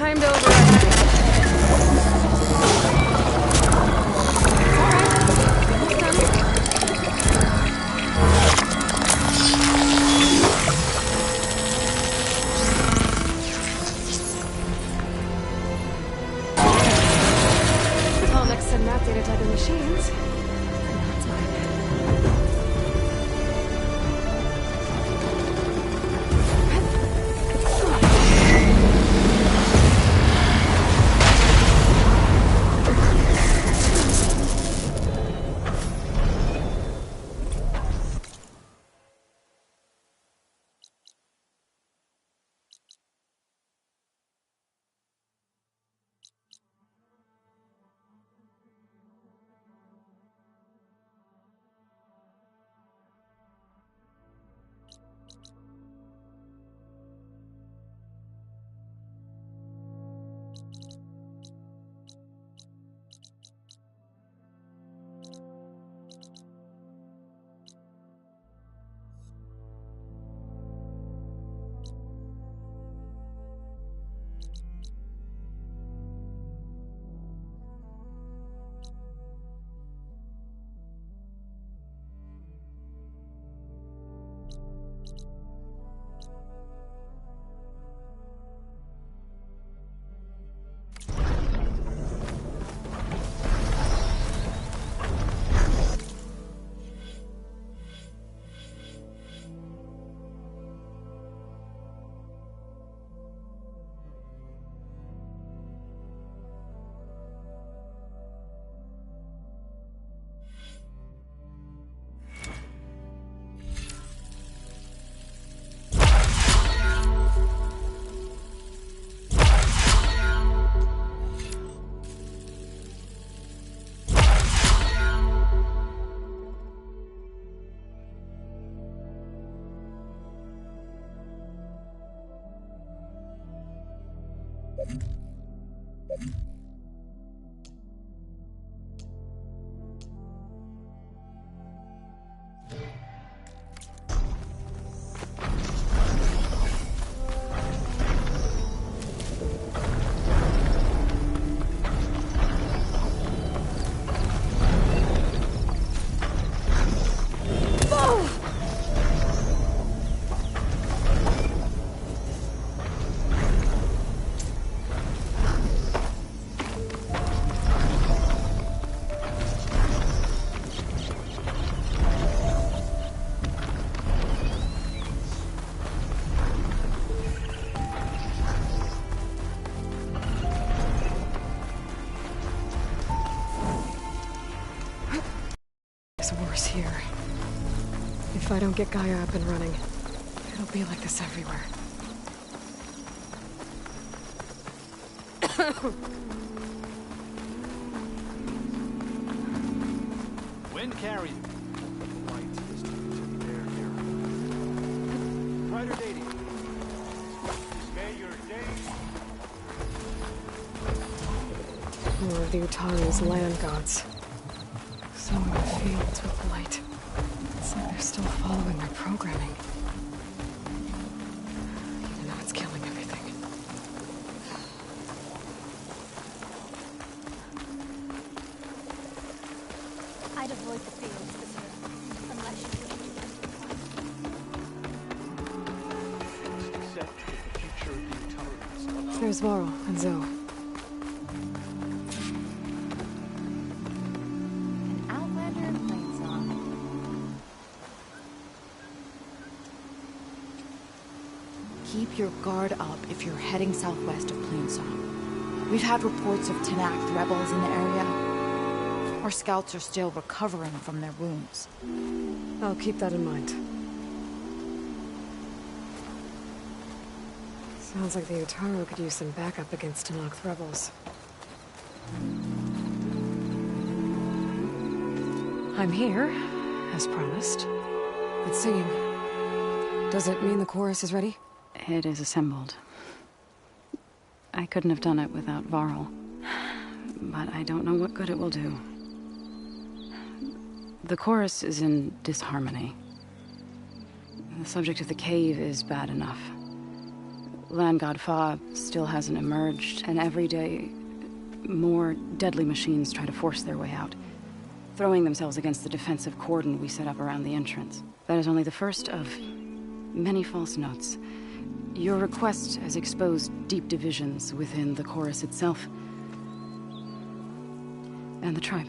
Time to override. Atomics send that data to other machines. That's mine. Worse here. If I don't get Gaia up and running, it'll be like this everywhere. Wind carrier. Light is to the air here. Rider dating. May your day. More of the Utaru's land gods. Some in the fields with light. It's like they're still following their programming. Even though it's killing everything. I'd avoid the fields this year, unless you Accept the future of the Utaru. There's Varl and Zoe. Keep your guard up if you're heading southwest of Plainsong. We've had reports of Tenakth rebels in the area. Our scouts are still recovering from their wounds. I'll keep that in mind. Sounds like the Utaru could use some backup against Tenakth rebels. I'm here, as promised. It's singing. Does it mean the chorus is ready? It is assembled. I couldn't have done it without Varl. But I don't know what good it will do. The chorus is in disharmony. The subject of the cave is bad enough. Land God Fa still hasn't emerged, and every day, more deadly machines try to force their way out, throwing themselves against the defensive cordon we set up around the entrance. That is only the first of many false notes. Your request has exposed deep divisions within the chorus itself and the tribe.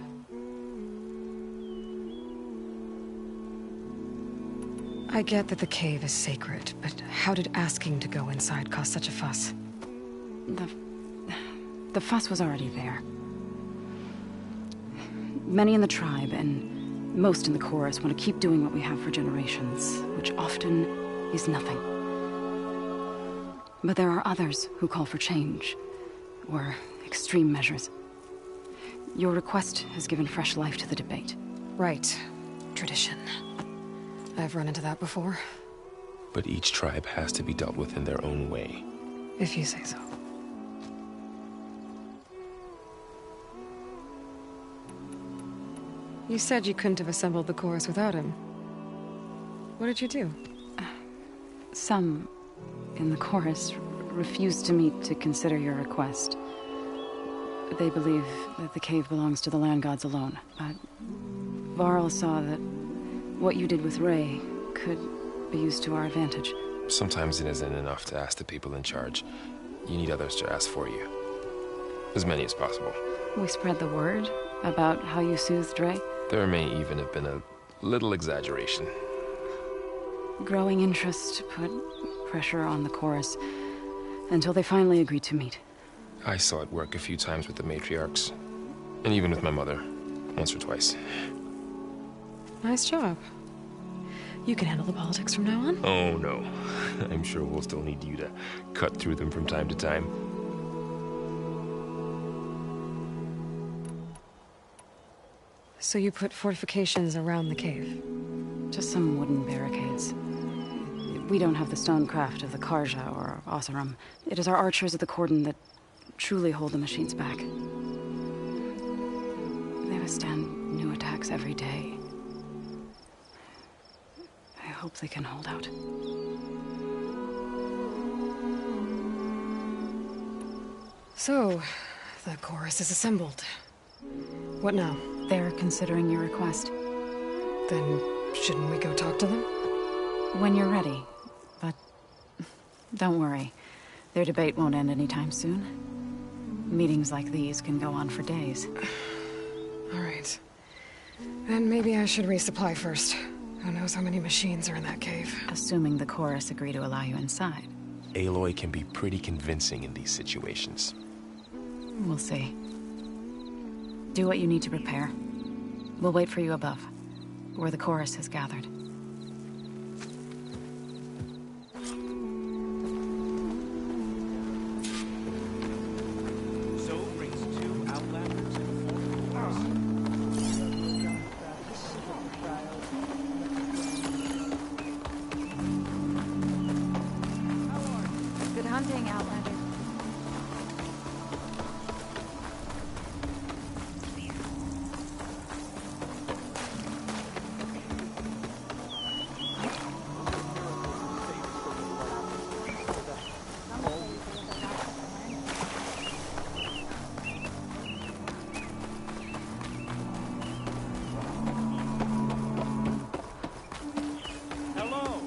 I get that the cave is sacred, but how did asking to go inside cause such a fuss? The fuss was already there. Many in the tribe, and most in the chorus, want to keep doing what we have for generations, which often is nothing. But there are others who call for change, or extreme measures. Your request has given fresh life to the debate. Right. Tradition. I've run into that before. But each tribe has to be dealt with in their own way. If you say so. You said you couldn't have assembled the chorus without him. What did you do? Some in the chorus refused to meet to consider your request. They believe that the cave belongs to the land gods alone, but Varl saw that what you did with Ray could be used to our advantage. Sometimes it isn't enough to ask the people in charge. You need others to ask for you. As many as possible. We spread the word about how you soothed Ray. There may even have been a little exaggeration. Growing interest put pressure on the chorus until they finally agreed to meet. I saw it work a few times with the matriarchs. And even with my mother. Once or twice. Nice job. You can handle the politics from now on? Oh, no. I'm sure we'll still need you to cut through them from time to time. So you put fortifications around the cave? Just some wooden barricades. We don't have the stonecraft of the Karja or Oseram. It is our archers at the cordon that truly hold the machines back. They withstand new attacks every day. I hope they can hold out. So, the chorus is assembled. What now? They're considering your request. Then, shouldn't we go talk to them? When you're ready. But don't worry. Their debate won't end anytime soon. Meetings like these can go on for days. All right. Then maybe I should resupply first. Who knows how many machines are in that cave? Assuming the chorus agree to allow you inside. Aloy can be pretty convincing in these situations. We'll see. Do what you need to prepare. We'll wait for you above, where the chorus has gathered. So brings two Outlanders and four Good hunting, Outlander. Hello.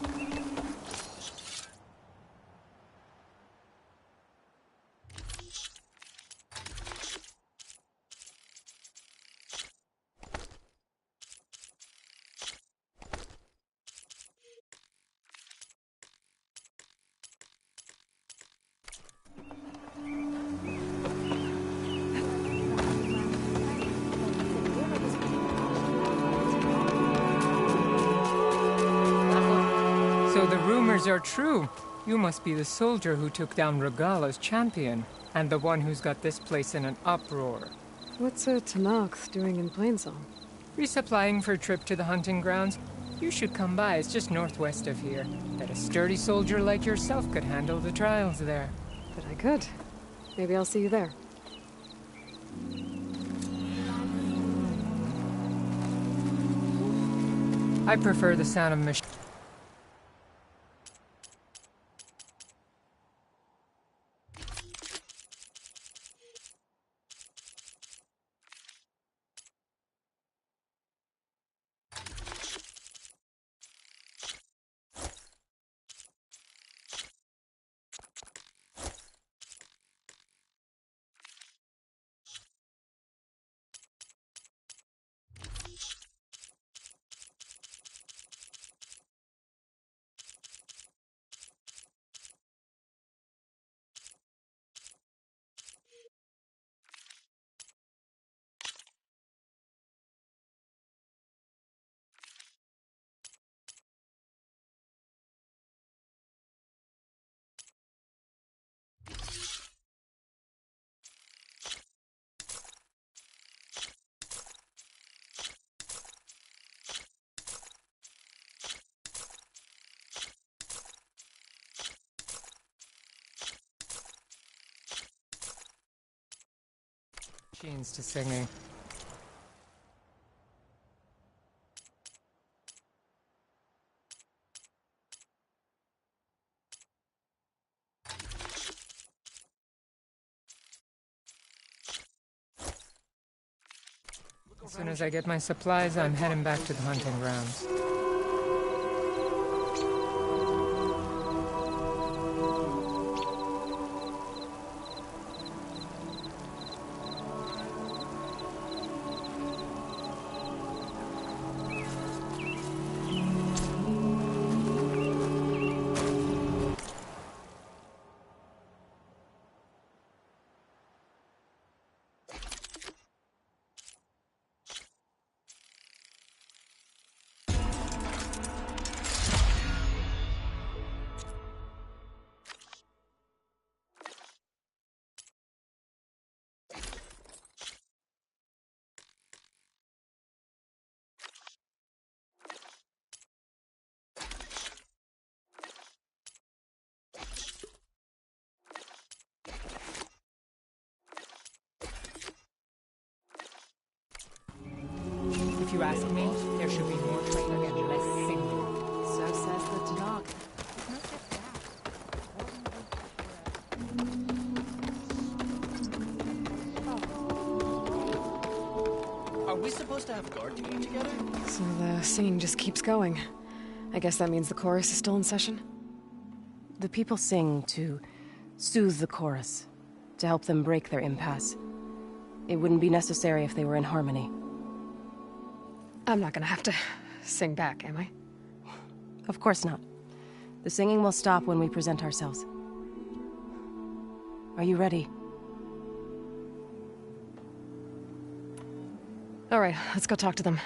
So the rumors are true. You must be the soldier who took down Regala's champion, and the one who's got this place in an uproar. What's a Tanakh doing in Plainsong? Resupplying for a trip to the hunting grounds? You should come by, it's just northwest of here. Bet a sturdy soldier like yourself could handle the trials there. But I could. Maybe I'll see you there. I prefer the sound of machines. machines to singing. As soon as I get my supplies, I'm heading back to the hunting grounds. If you ask me, there should be more training and less singing. So says the Tanakh. Are we supposed to have guard duty together? So the singing just keeps going. I guess that means the chorus is still in session? The people sing to soothe the chorus, to help them break their impasse. It wouldn't be necessary if they were in harmony. I'm not gonna have to sing back, am I? Of course not. The singing will stop when we present ourselves. Are you ready? All right, let's go talk to them.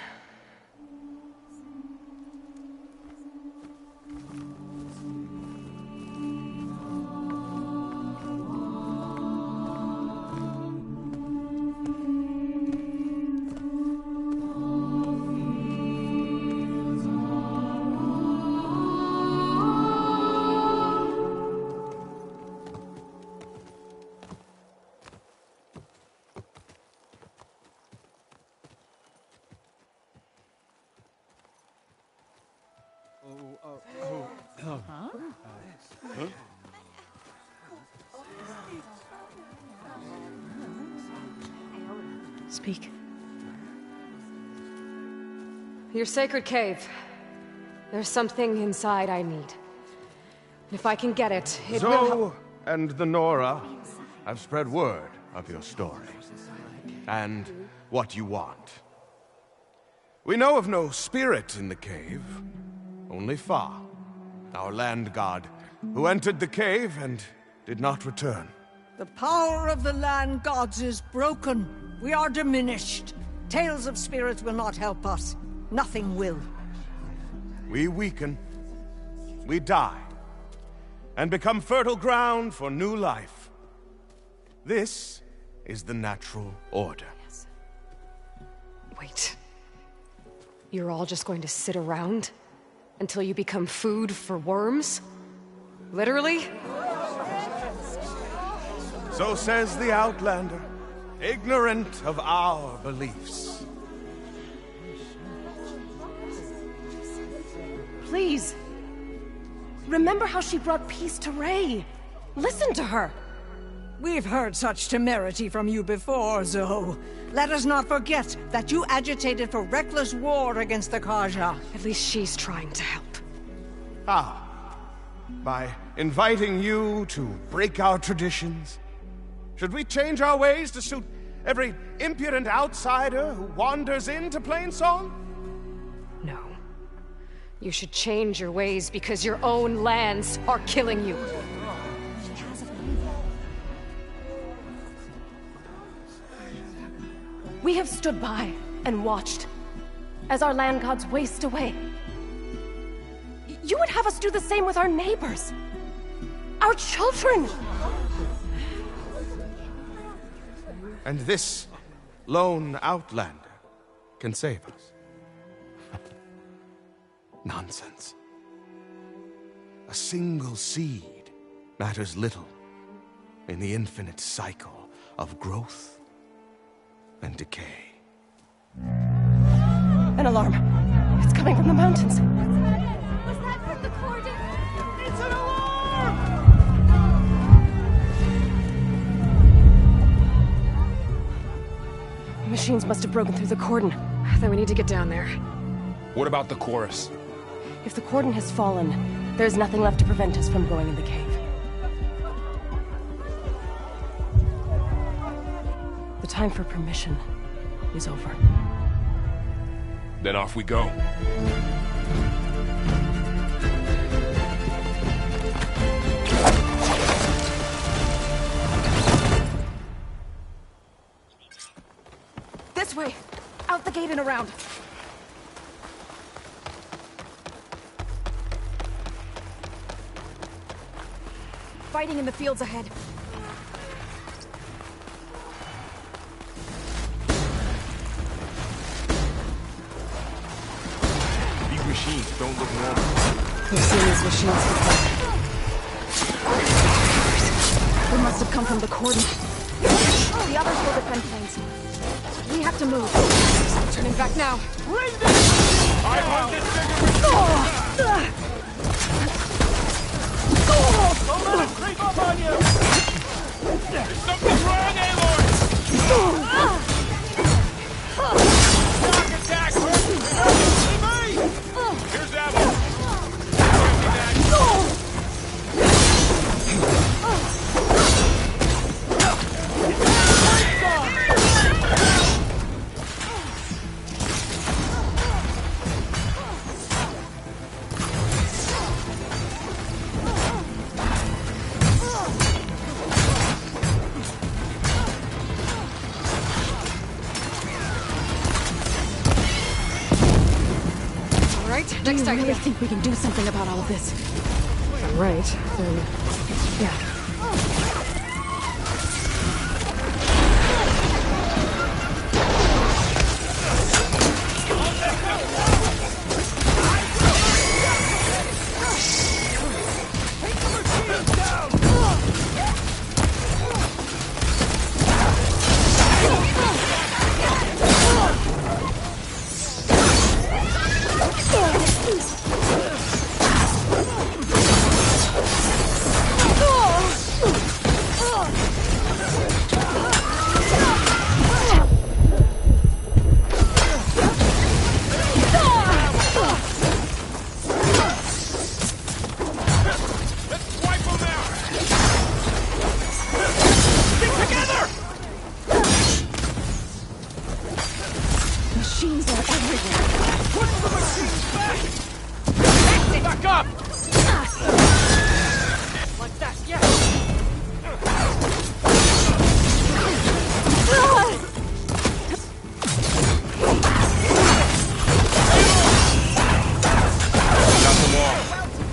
Speak. Your sacred cave. There's something inside I need. And if I can get it, it will help. Zoe and the Nora have spread word of your story. And what you want. We know of no spirit in the cave. Only Fa, our land god, who entered the cave and did not return. The power of the land gods is broken. We are diminished. Tales of spirits will not help us. Nothing will. We weaken. We die. And become fertile ground for new life. This is the natural order. Wait. You're all just going to sit around until you become food for worms? Literally? So says the Outlander, ignorant of our beliefs. Please. Remember how she brought peace to Ray. Listen to her. We've heard such temerity from you before, Zoe. Let us not forget that you agitated for reckless war against the Kaja. At least she's trying to help. How? By inviting you to break our traditions? Should we change our ways to suit every impudent outsider who wanders into Plainsong? No. You should change your ways because your own lands are killing you. We have stood by and watched as our land gods waste away. You would have us do the same with our neighbors, our children. And this lone outlander can save us. Nonsense. A single seed matters little in the infinite cycle of growth and decay. An alarm. It's coming from the mountains. Was that from the Corden? It's an alarm! Machines must have broken through the cordon. Then we need to get down there. What about the chorus? If the cordon has fallen, there's nothing left to prevent us from going in the cave. The time for permission is over. Then off we go. This way! Out the gate and around! Fighting in the fields ahead. These machines don't look normal. We've seen these machines before. They must have come from the cordon. The others will defend planes. We have to move. Turning back now. I want this Don't let it creep up on you! There's something wrong, Aloy! Shock attack! Here's Avo! Next I idea. really think we can do something about all of this. Right, then... yeah.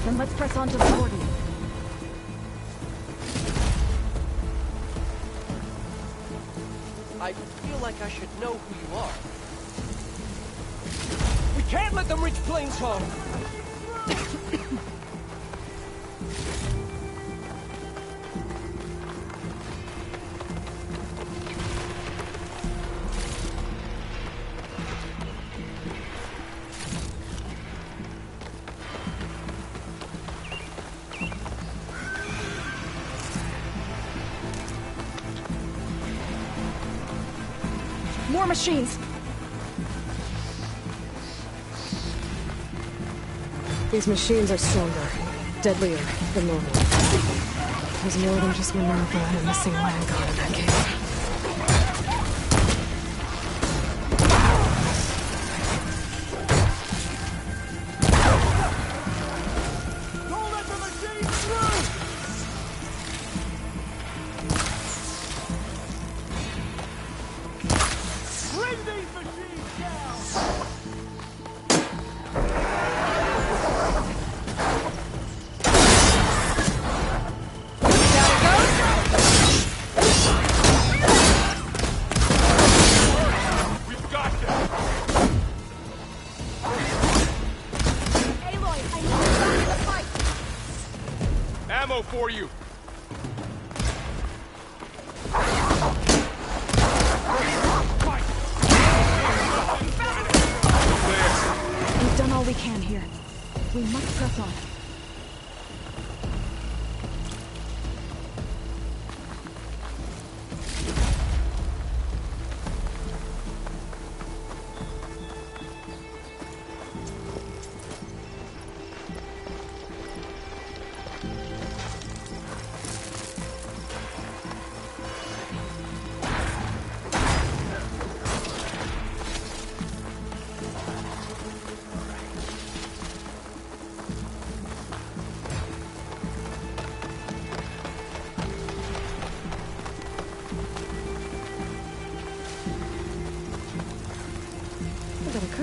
Then let's press on to the cordon. I feel like I should know who you are. We can't let them reach Plainsong! More machines! These machines are stronger, deadlier than normal. There's more than just Minerva and a missing land god in that cave. Press on.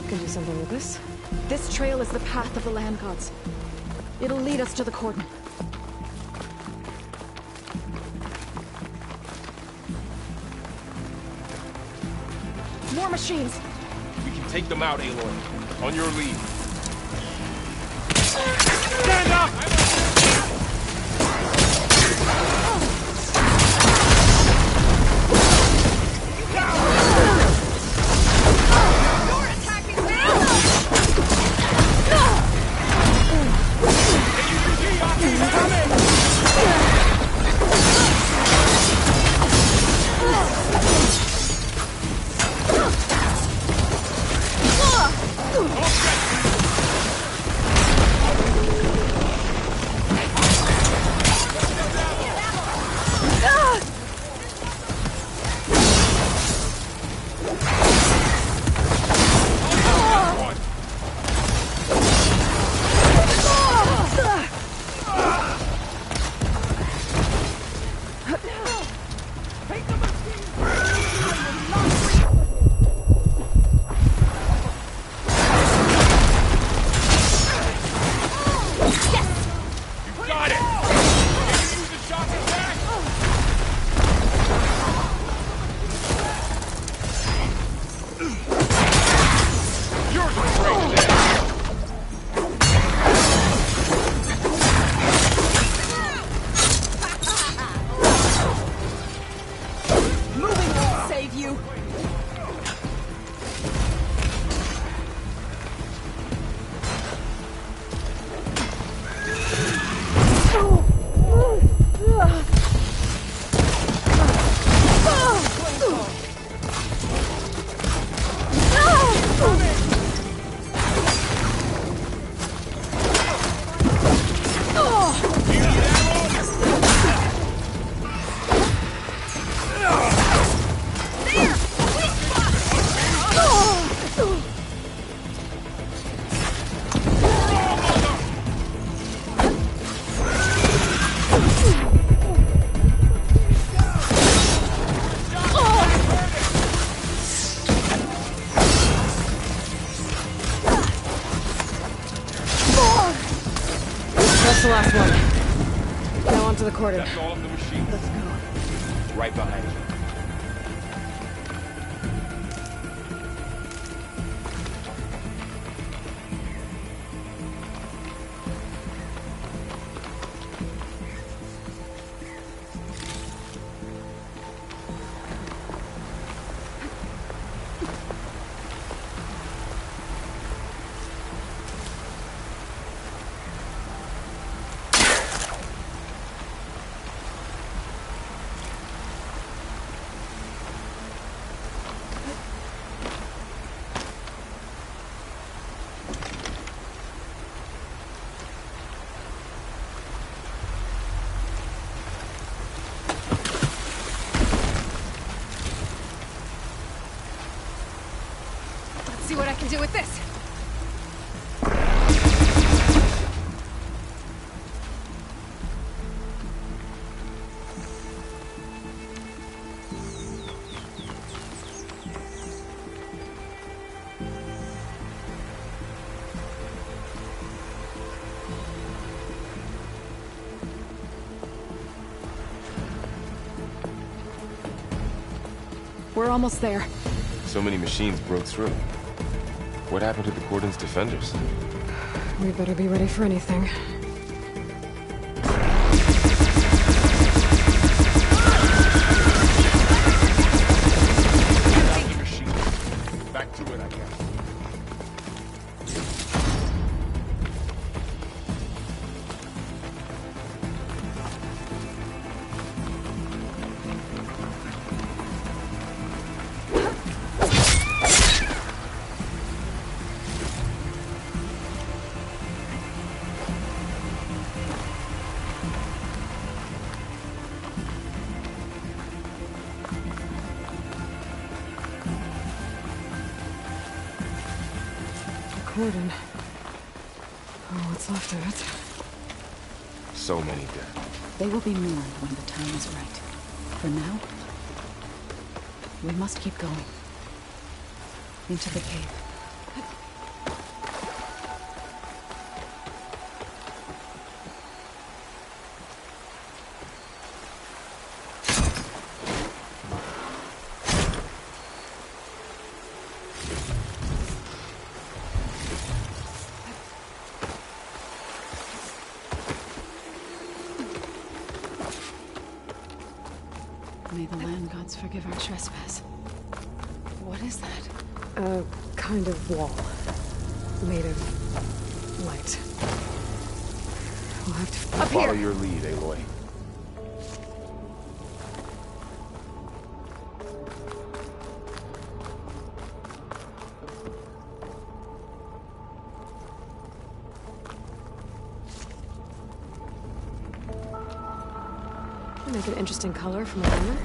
Can do something with this. This trail is the path of the land gods. It'll lead us to the cordon. More machines! We can take them out, Aloy. On your lead. Stand up! The last one. Now onto the cordon. That's all of the machines. Let's go. Right behind you. See what I can do with this. We're almost there. So many machines broke through. What happened to the Cordon's defenders? We better be ready for anything. Back to it, I guess. Cordon. Oh, what's left of it. So many dead. They will be mourned when the time is right. For now, we must keep going. Into the cave. May the land gods forgive our trespass. What is that? A kind of wall. Made of light. We'll have to... Follow your lead, Aloy. Make an interesting color from a runner.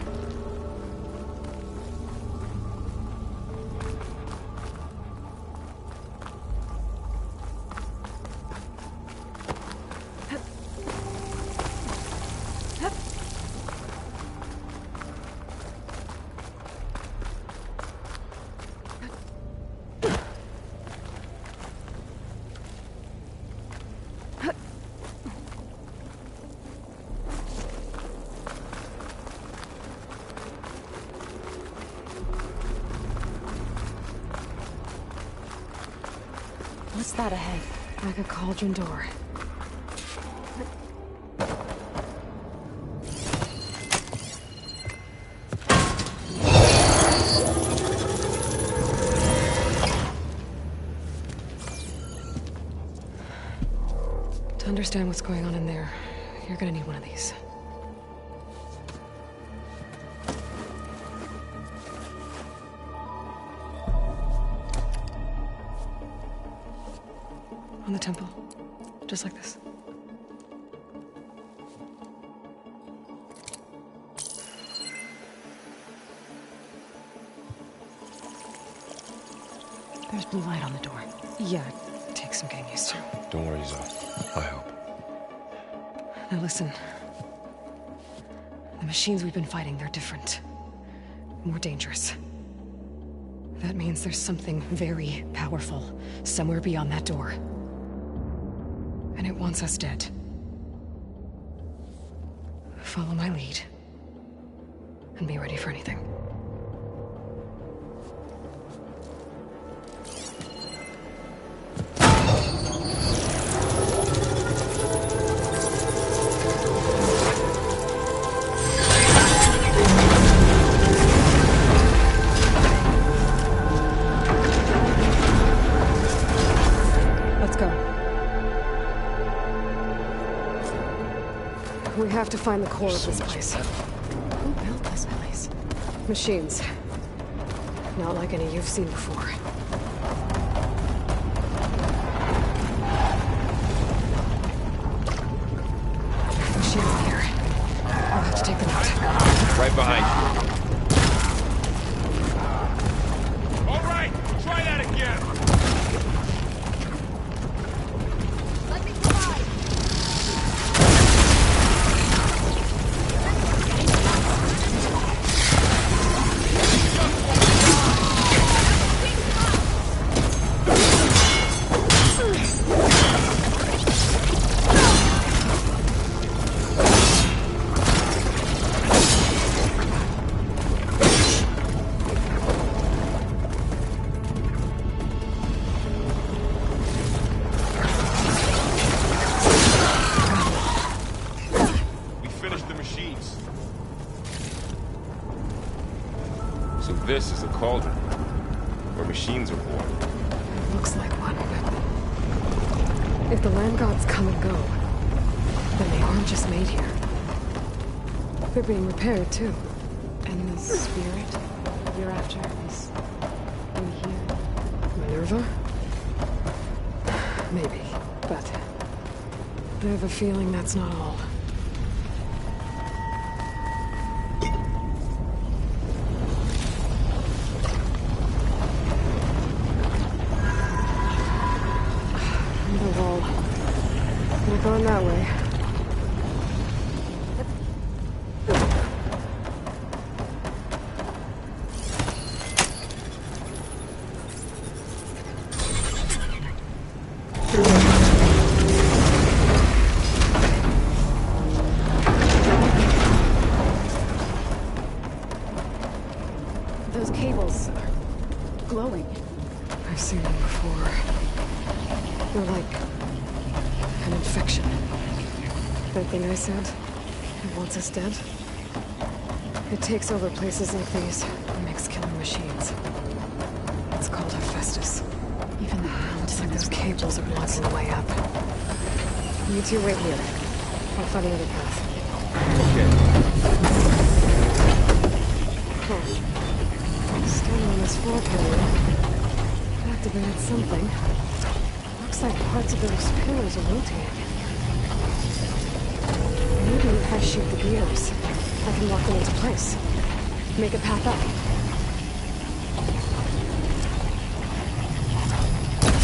What's that ahead? Like a cauldron door. To understand what's going on in there, you're gonna need one of these. On the temple. Just like this. There's blue light on the door. Yeah, it takes some getting used to. Don't worry, Zoe. I help. Now listen. The machines we've been fighting, they're different. More dangerous. That means there's something very powerful somewhere beyond that door. And it wants us dead. Follow my lead. And be ready for anything. We have to find the core of this place. Who built this place? Machines. Not like any you've seen before. Machines here. I'll have to take them out. Right behind you. All right, try that again. Let me provide. So this is a cauldron, where machines are born. It looks like one, but if the land gods come and go, then they aren't just made here. They're being repaired, too. And the spirit you're after is in here? Minerva? Maybe, but I have a feeling that's not all. Those cables are glowing. I've seen them before. They're like an infection. That thing I said, it wants us dead. It takes over places like these and makes killing machines. It's called Hephaestus. Even the ground It's like those cables are blocking the way up. You two wait here. I'll find another path. Huh. Standing on this floor panel. It activated something. Looks like parts of those pillars are rotating. Maybe if I shoot the gears, I can lock them into place. Make a path up.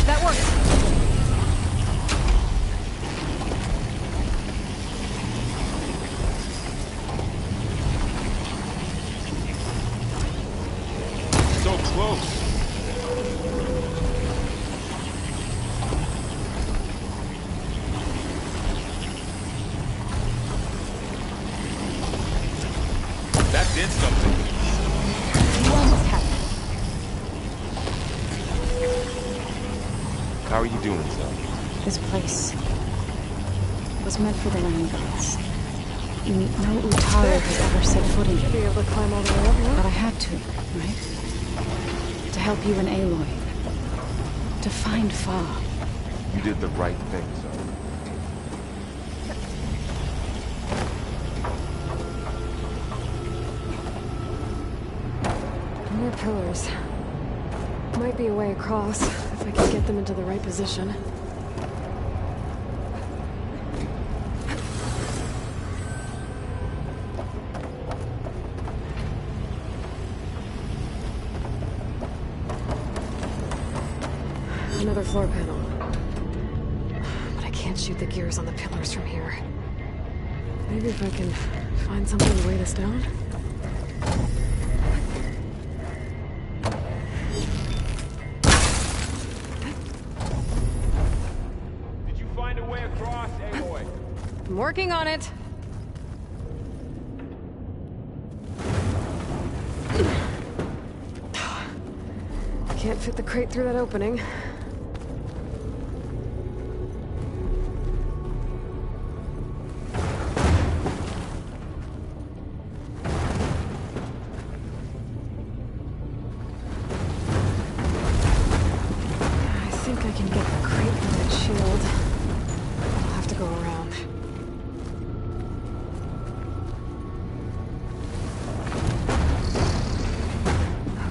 That works! So close. That did something. You almost had it. How are you doing, son? This place was meant for the land gods. No Utara has ever set foot in Should be it. able to climb all the way up here. But I had to, right? To help you and Aloy. To find Fa. You did the right thing, son. More pillars. Might be a way across, if I can get them into the right position. Another floor panel. But I can't shoot the gears on the pillars from here. Maybe if I can find something to weigh this down? Did you find a way across, Aloy? I'm working on it. Can't fit the crate through that opening. I think I can get the crate through that shield. I'll have to go around.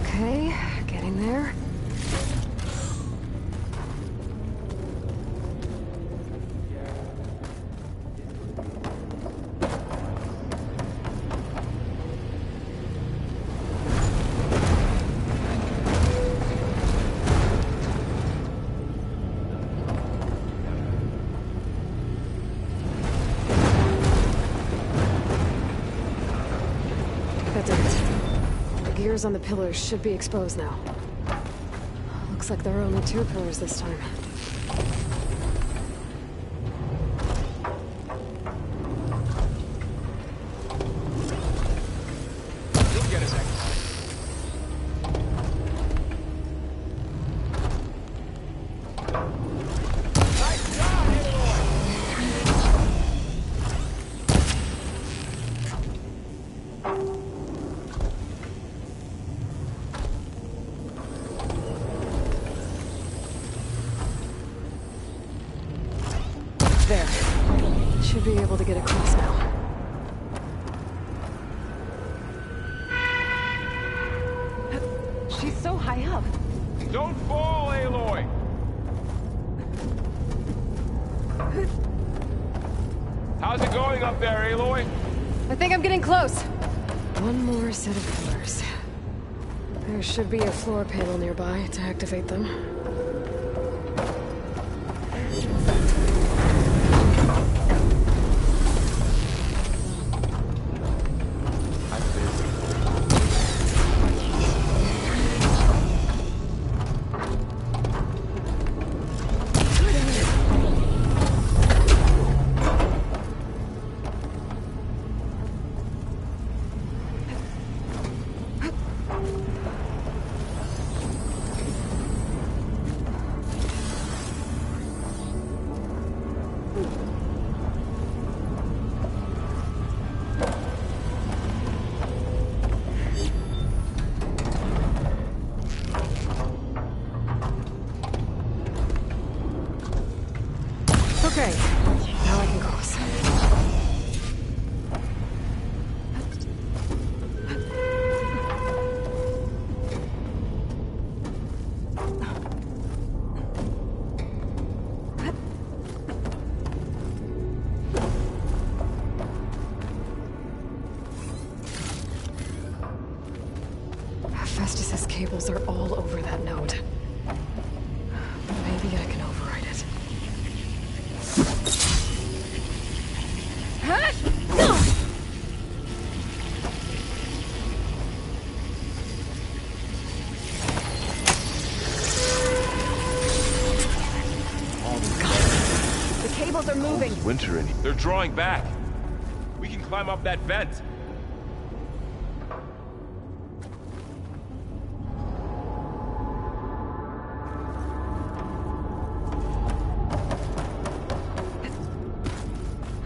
Okay, getting there. That did it. The gears on the pillars should be exposed now. Looks like there are only 2 pillars this time. You'll get it next time. Nice job, Aloy! There. Should be able to get across now. She's so high up. Don't fall, Aloy! How's it going up there, Aloy? I think I'm getting close. One more set of pillars. There should be a floor panel nearby to activate them. Hephaestus's cables are all over that node. But maybe I can override it. The cables are moving. Winter in here. They're drawing back. We can climb up that vent.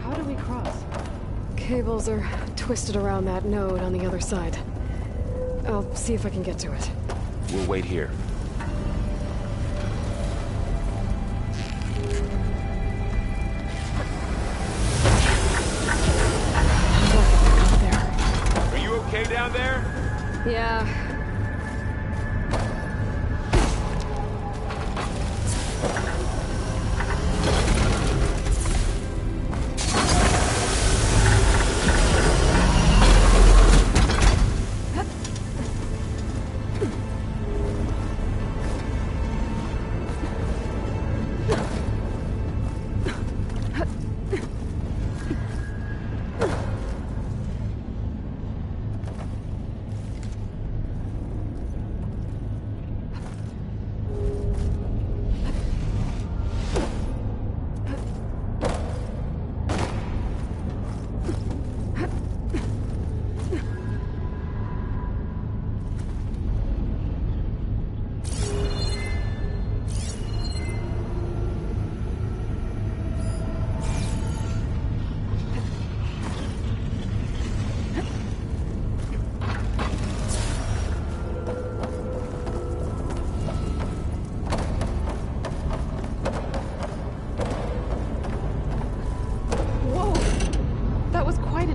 How do we cross? Cables are twisted around that node on the other side. I'll see if I can get to it. We'll wait here. Are you okay down there? Yeah.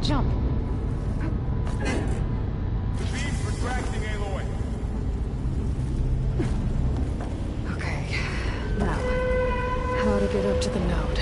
Jump. The beam's retracting, Aloy. Okay. Now, how to get up to the node?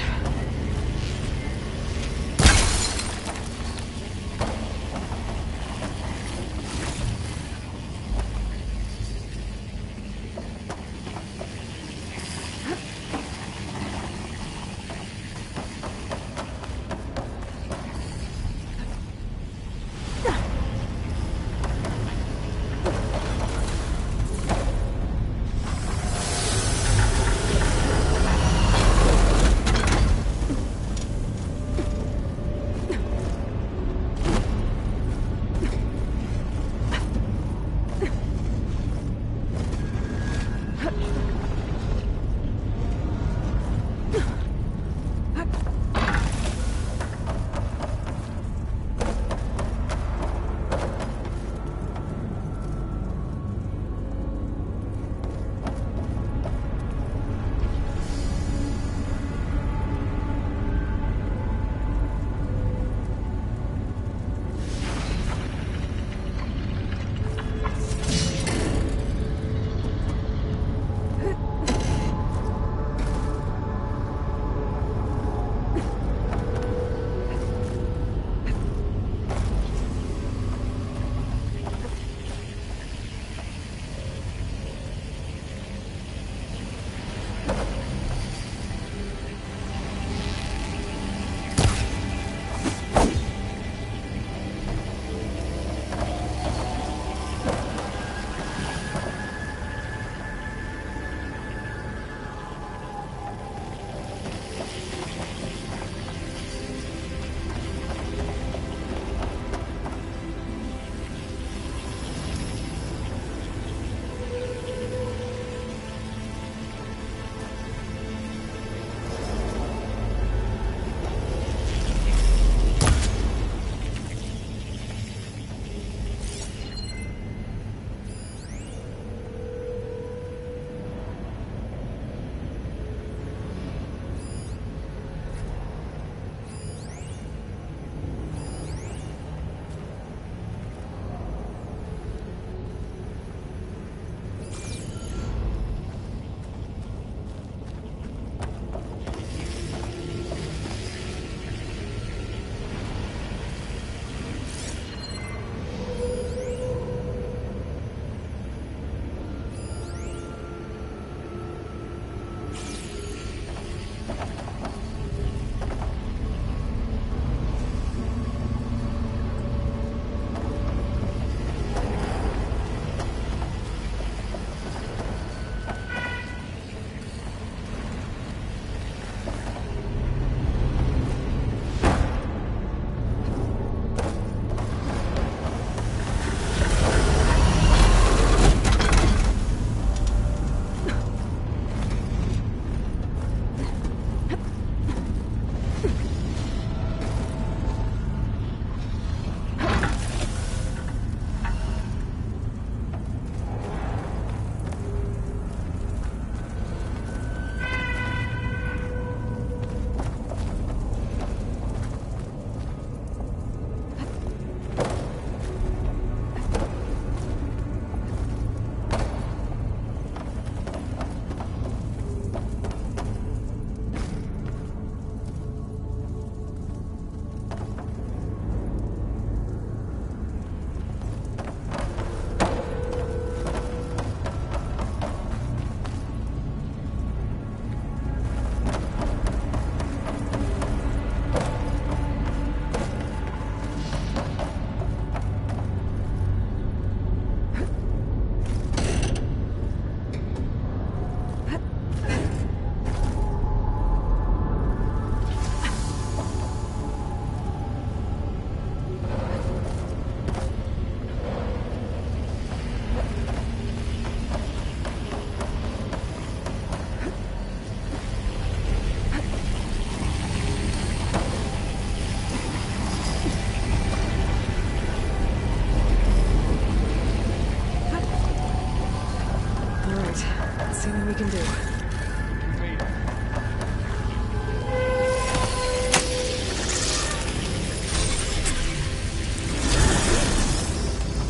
See what we can do.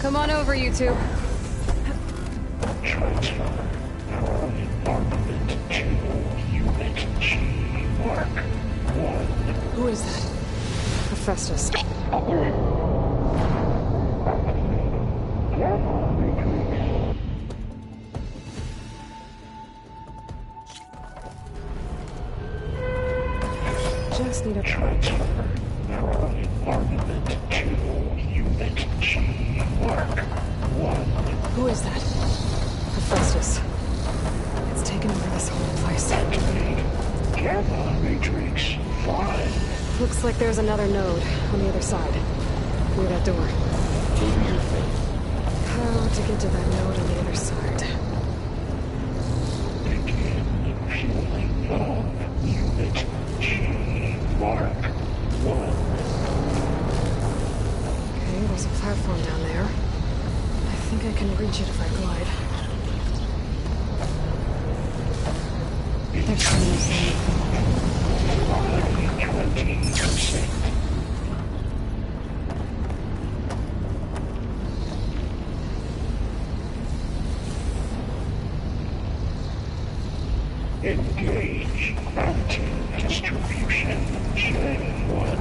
Come on over, you two. Transfer armament to Unit G, Mark 1. Who is that? Hephaestus. Just need a transfer armament to Unit G, Mark 1. Who is that? Hephaestus. It's taken over this whole place. Activate Gamma Matrix 5. Looks like there's another node on the other side. Near that door. Do your thing. How to get to that node on the other side? Begin fueling valve Unit G, Mark 1. Okay, there's a platform down there. I think I can reach it if I glide. There's something. 20%. Engage anti-distribution J1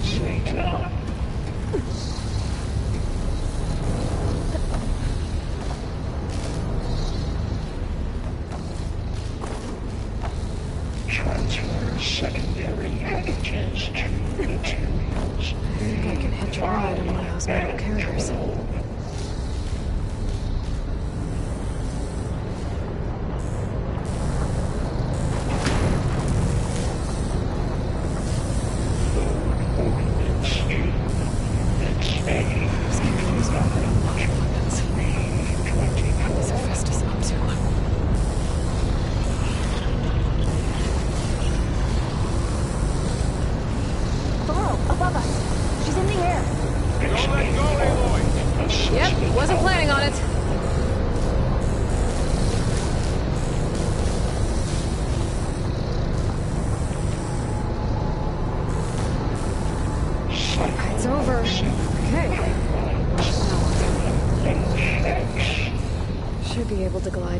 Zeta. Transfer secondary packages to materials. I think I can hitch a ride on one of those metal carriers.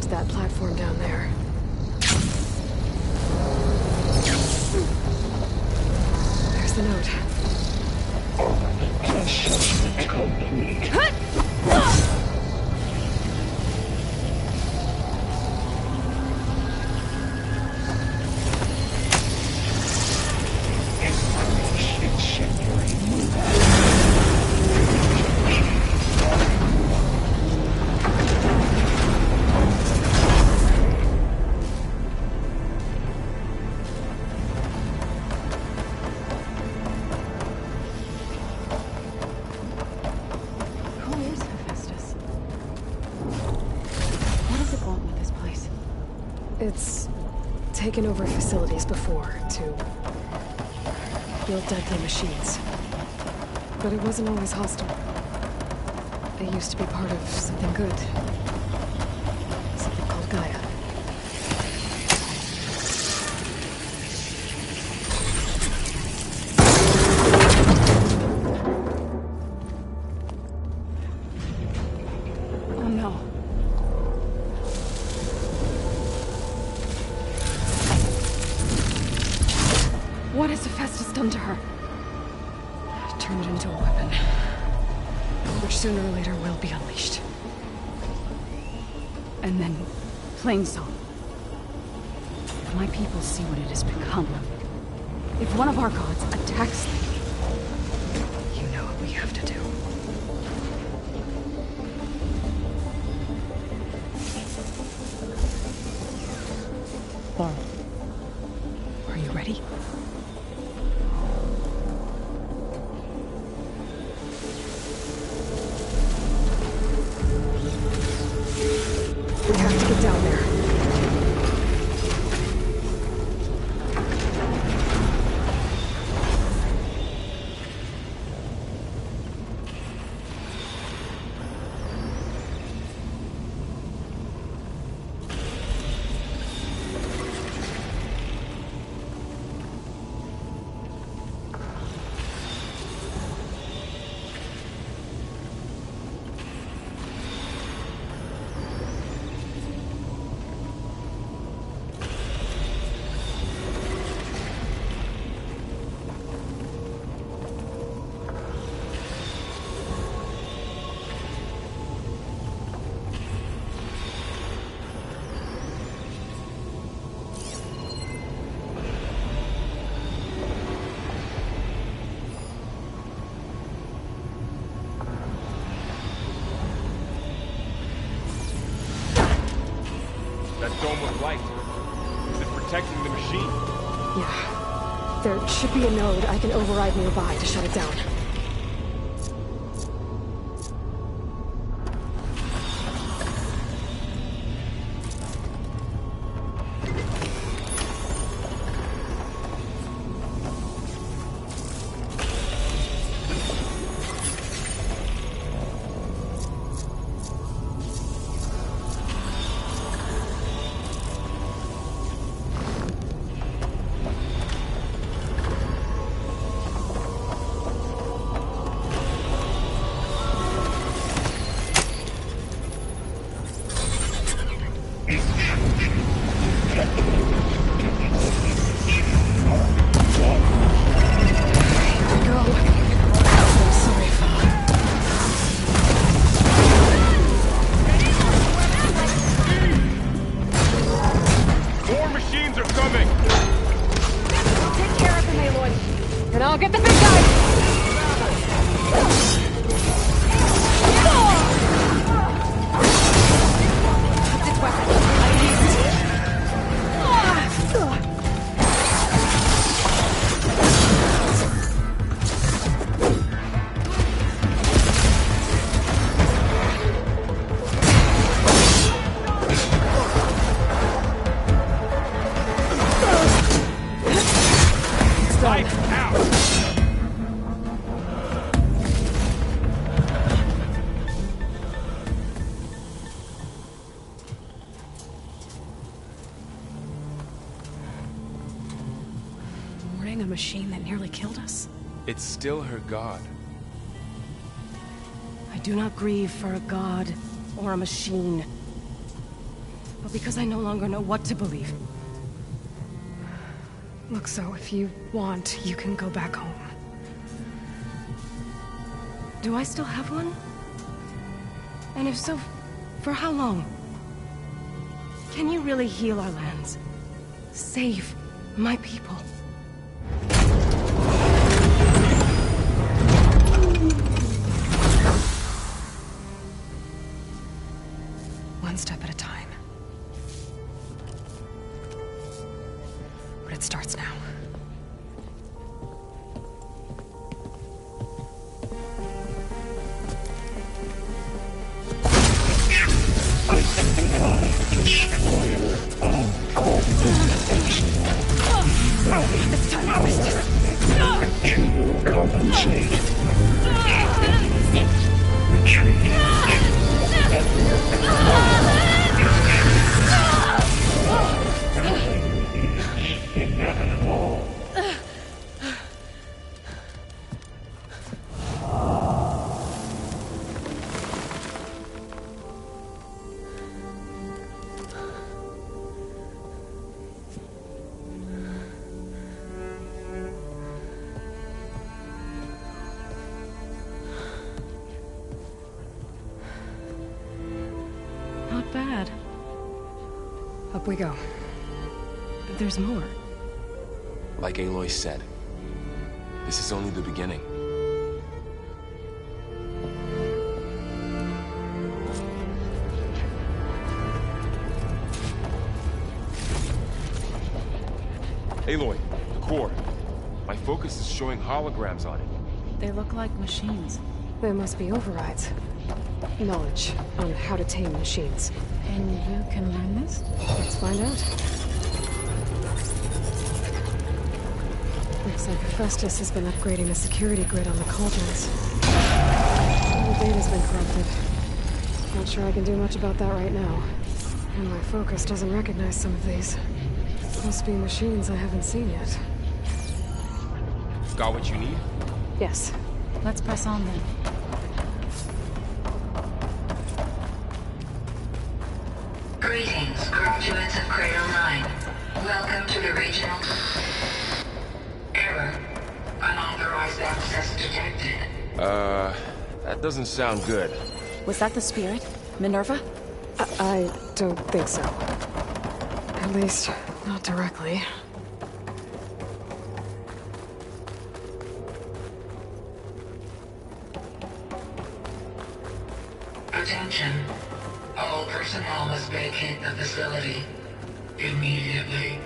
That platform down there. There's the note. Assessment complete. It's taken over facilities before to build deadly machines. But it wasn't always hostile. It used to be part of something good. Something called Gaia. Oh no. What has Hephaestus done to her? Turned it into a weapon. Which sooner or later will be unleashed. And then, Plainsong. If my people see what it has become, if one of our gods attacks them, you know what we have to do. Laurel. Are you ready? We have to get down there. That dome of light. Is it protecting the machine? Yeah. There should be a node I can override nearby to shut it down. A machine that nearly killed us? It's still her god. I do not grieve for a god or a machine, but because I no longer know what to believe. Look, so if you want, you can go back home. Do I still have one? And if so, for how long? Can you really heal our lands? Save my people? One step at a time. But it starts now. It's time to compensate. Retreat. Inevitable. Not bad. Up we go. But there's more. Like Aloy said, this is only the beginning. Aloy, the core. My focus is showing holograms on it. They look like machines. There must be overrides. Knowledge on how to tame machines. And you can learn this? Let's find out. Looks like Hephaestus has been upgrading the security grid on the cauldrons. All the data's been corrupted. Not sure I can do much about that right now. And my focus doesn't recognize some of these. Must be machines I haven't seen yet. Got what you need? Yes. Let's press on then. Greetings, graduates of Cradle 9. Welcome to the regional... Error. Unauthorized access detected. That doesn't sound good. Was that the spirit? Minerva? I don't think so. At least, not directly. Attention. All personnel must vacate the facility immediately.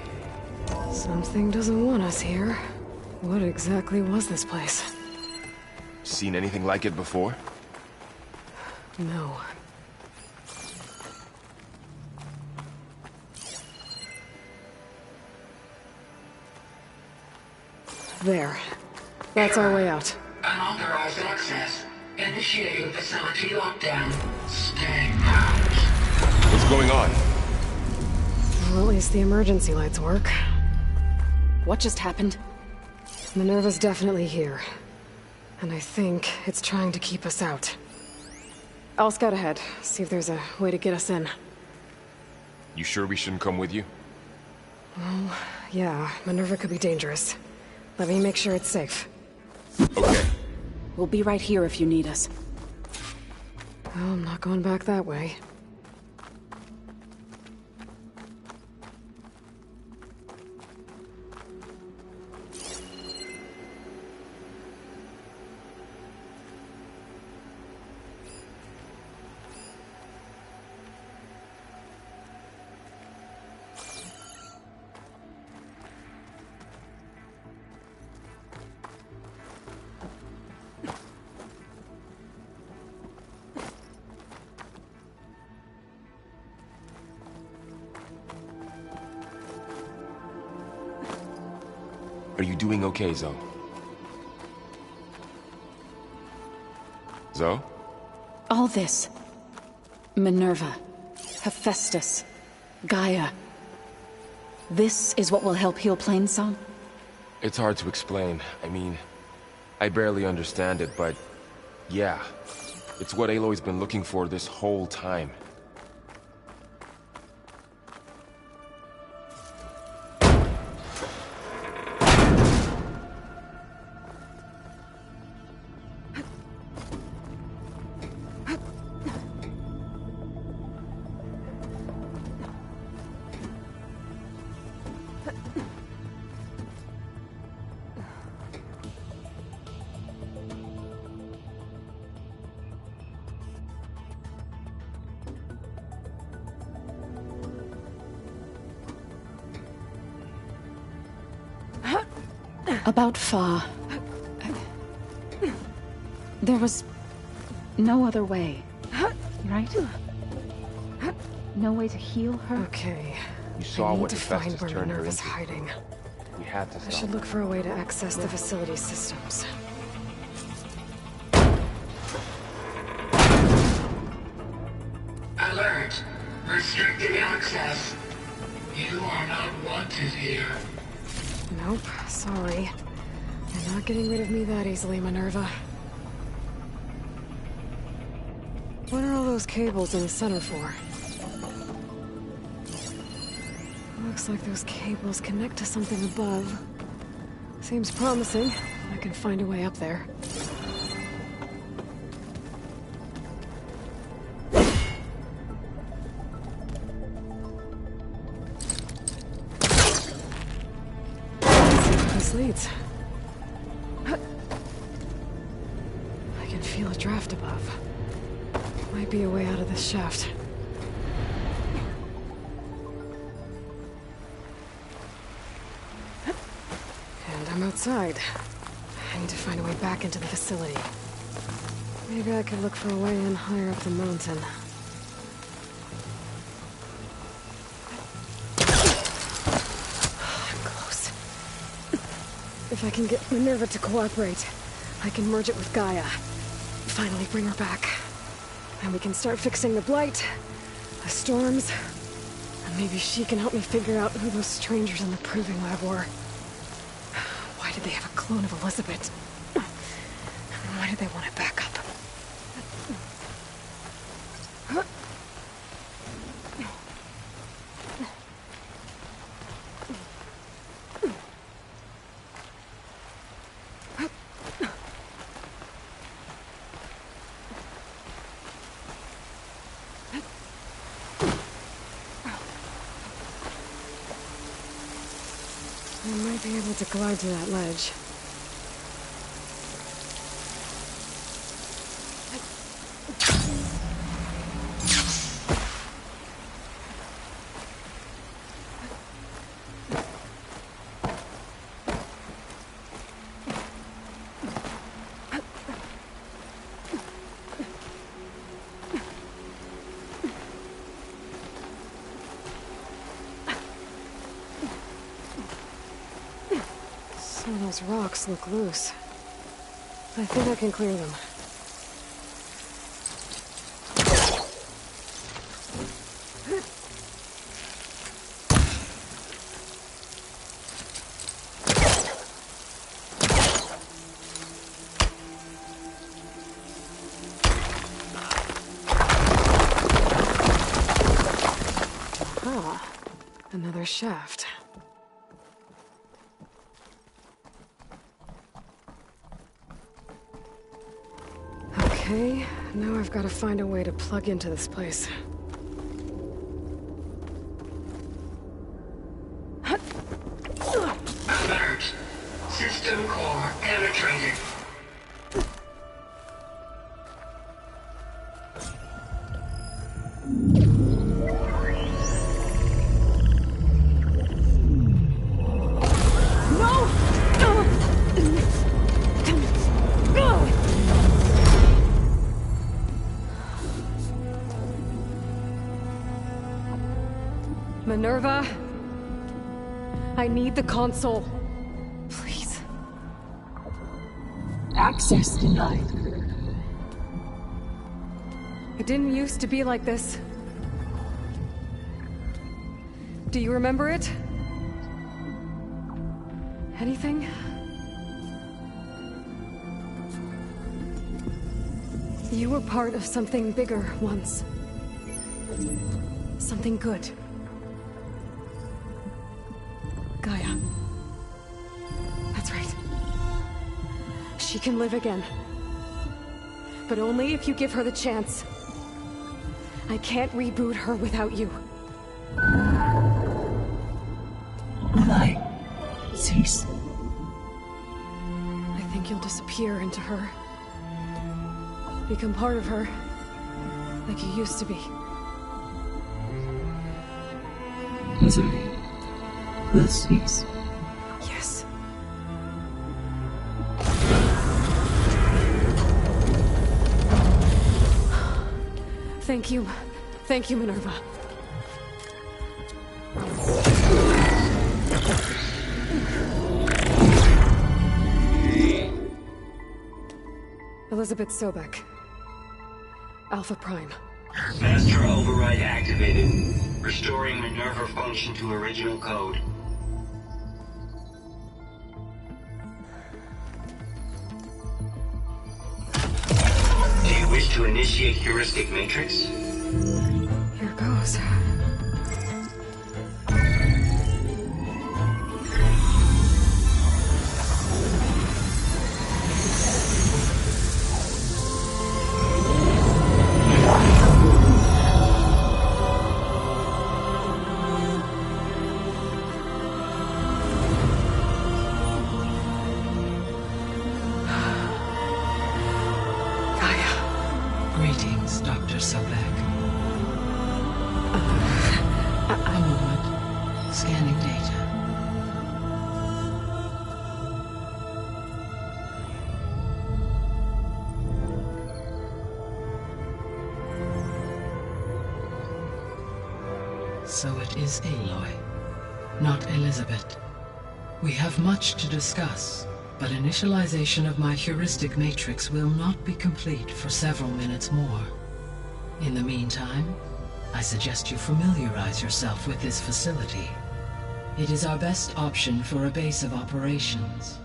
Something doesn't want us here. What exactly was this place? Seen anything like it before? No. There. That's our way out. Unauthorized access. Initiating facility lockdown. Stay out. What's going on? Well, at least the emergency lights work. What just happened? Minerva's definitely here. And I think it's trying to keep us out. I'll scout ahead, see if there's a way to get us in. You sure we shouldn't come with you? Well, yeah, Minerva could be dangerous. Let me make sure it's safe. Okay. We'll be right here if you need us. Well, I'm not going back that way. Are you doing okay, Zoe? Zoe? All this. Minerva. Hephaestus. Gaia. This is what will help heal Plainsong? It's hard to explain. I mean, I barely understand it, but yeah. It's what Aloy's been looking for this whole time. About Fa. There was no other way, right? No way to heal her? Okay. You saw what to find Hephaestus where turned her Minerva's into. hiding. We had to I stop. should look for a way to access the facility systems. Alert. Restricted access. You are not wanted here. Nope, sorry. You're not getting rid of me that easily, Minerva. What are all those cables in the center for? Looks like those cables connect to something above. Seems promising. I can find a way up there. This leads. I can feel a draft above. Might be a way out of this shaft. And I'm outside. I need to find a way back into the facility. Maybe I could look for a way in higher up the mountain. I'm close. If I can get Minerva to cooperate, I can merge it with Gaia. Finally bring her back. And we can start fixing the Blight, the storms, and maybe she can help me figure out who those strangers in the Proving Lab were. Why did they have a clone of Elizabeth? Why did they want it back up? I might be able to glide to that ledge. Oh, those rocks look loose. I think I can clear them. Aha, another shaft. Okay, now I've got to find a way to plug into this place. Alert! System core penetrated. Minerva, I need the console. Please. Access denied. It didn't used to be like this. Do you remember it? Anything? You were part of something bigger once. Something good. Gaia. That's right. She can live again. But only if you give her the chance. I can't reboot her without you. Lie. Cease. I think you'll disappear into her. Become part of her. Like you used to be. Misery will cease. Yes. Thank you. Thank you, Minerva. Elizabeth Sobek. Alpha Prime. Master override activated. Restoring Minerva function to original code. Do you wish to initiate heuristic matrix? Here goes. Greetings, Dr. Sobek. A moment. Scanning data. So it is Aloy, not Elizabeth. We have much to discuss, but initialization of my heuristic matrix will not be complete for several minutes more. In the meantime, I suggest you familiarize yourself with this facility. It is our best option for a base of operations,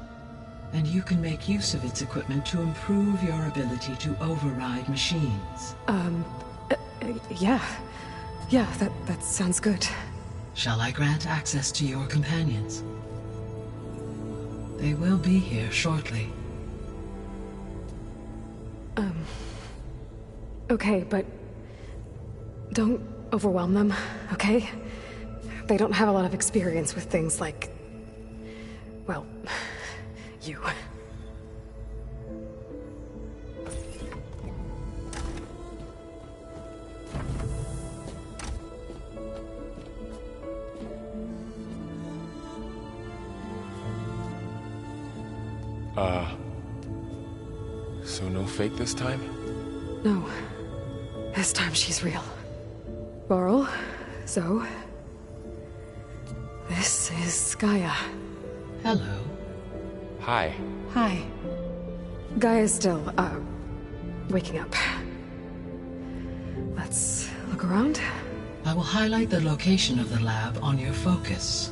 and you can make use of its equipment to improve your ability to override machines. Yeah. Yeah, that sounds good. Shall I grant access to your companions? They will be here shortly. Okay, but don't overwhelm them, okay? They don't have a lot of experience with things like, well, you. So no fake this time? No. This time she's real. Varl, Zoe. This is Gaia. Hello. Hi. Hi. Gaia's still, waking up. Let's look around. I will highlight the location of the lab on your focus.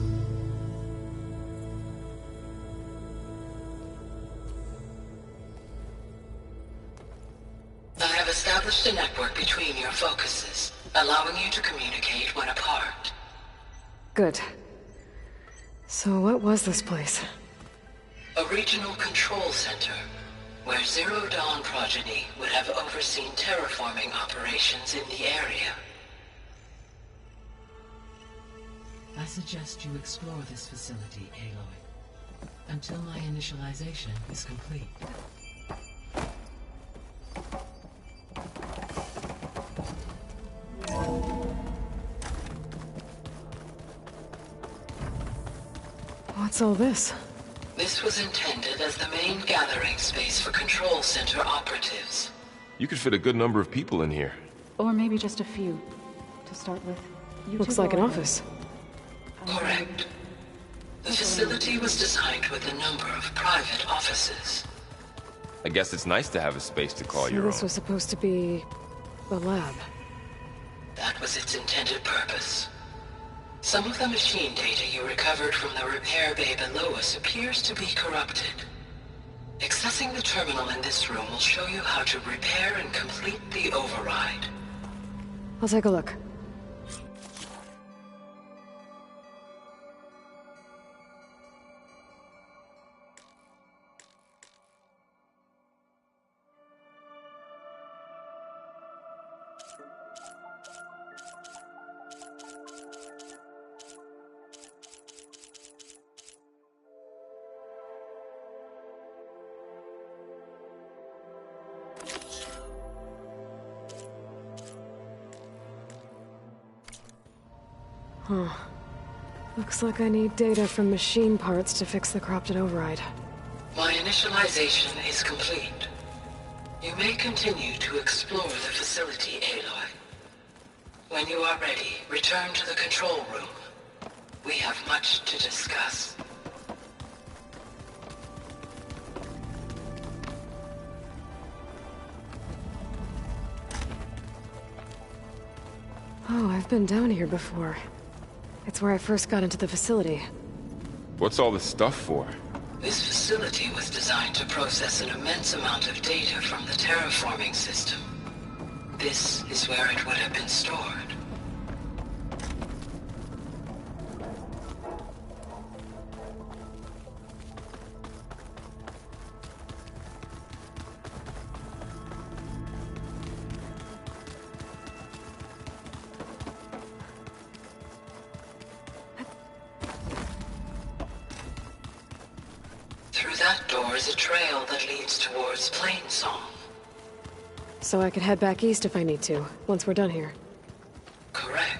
I have established a network between your focuses, allowing you to communicate when apart. Good. So what was this place? A regional control center, where Zero Dawn progeny would have overseen terraforming operations in the area. I suggest you explore this facility, Aloy, until my initialization is complete. What's all this? This was intended as the main gathering space for control center operatives. You could fit a good number of people in here. Or maybe just a few, to start with. Looks like an office. Correct. The facility was designed with a number of private offices. I guess it's nice to have a space to call So your this own. was supposed to be a lab. That was its intended purpose. Some of the machine data you recovered from the repair bay below us appears to be corrupted. Accessing the terminal in this room will show you how to repair and complete the override. I'll take a look. Huh. Looks like I need data from machine parts to fix the corrupted override. My initialization is complete. You may continue to explore the facility, Aloy. When you are ready, return to the control room. We have much to discuss. Oh, I've been down here before. It's where I first got into the facility. What's all this stuff for? This facility was designed to process an immense amount of data from the terraforming system. This is where it would have been stored. Through that door is a trail that leads towards Plainsong. So I could head back east if I need to, once we're done here. Correct.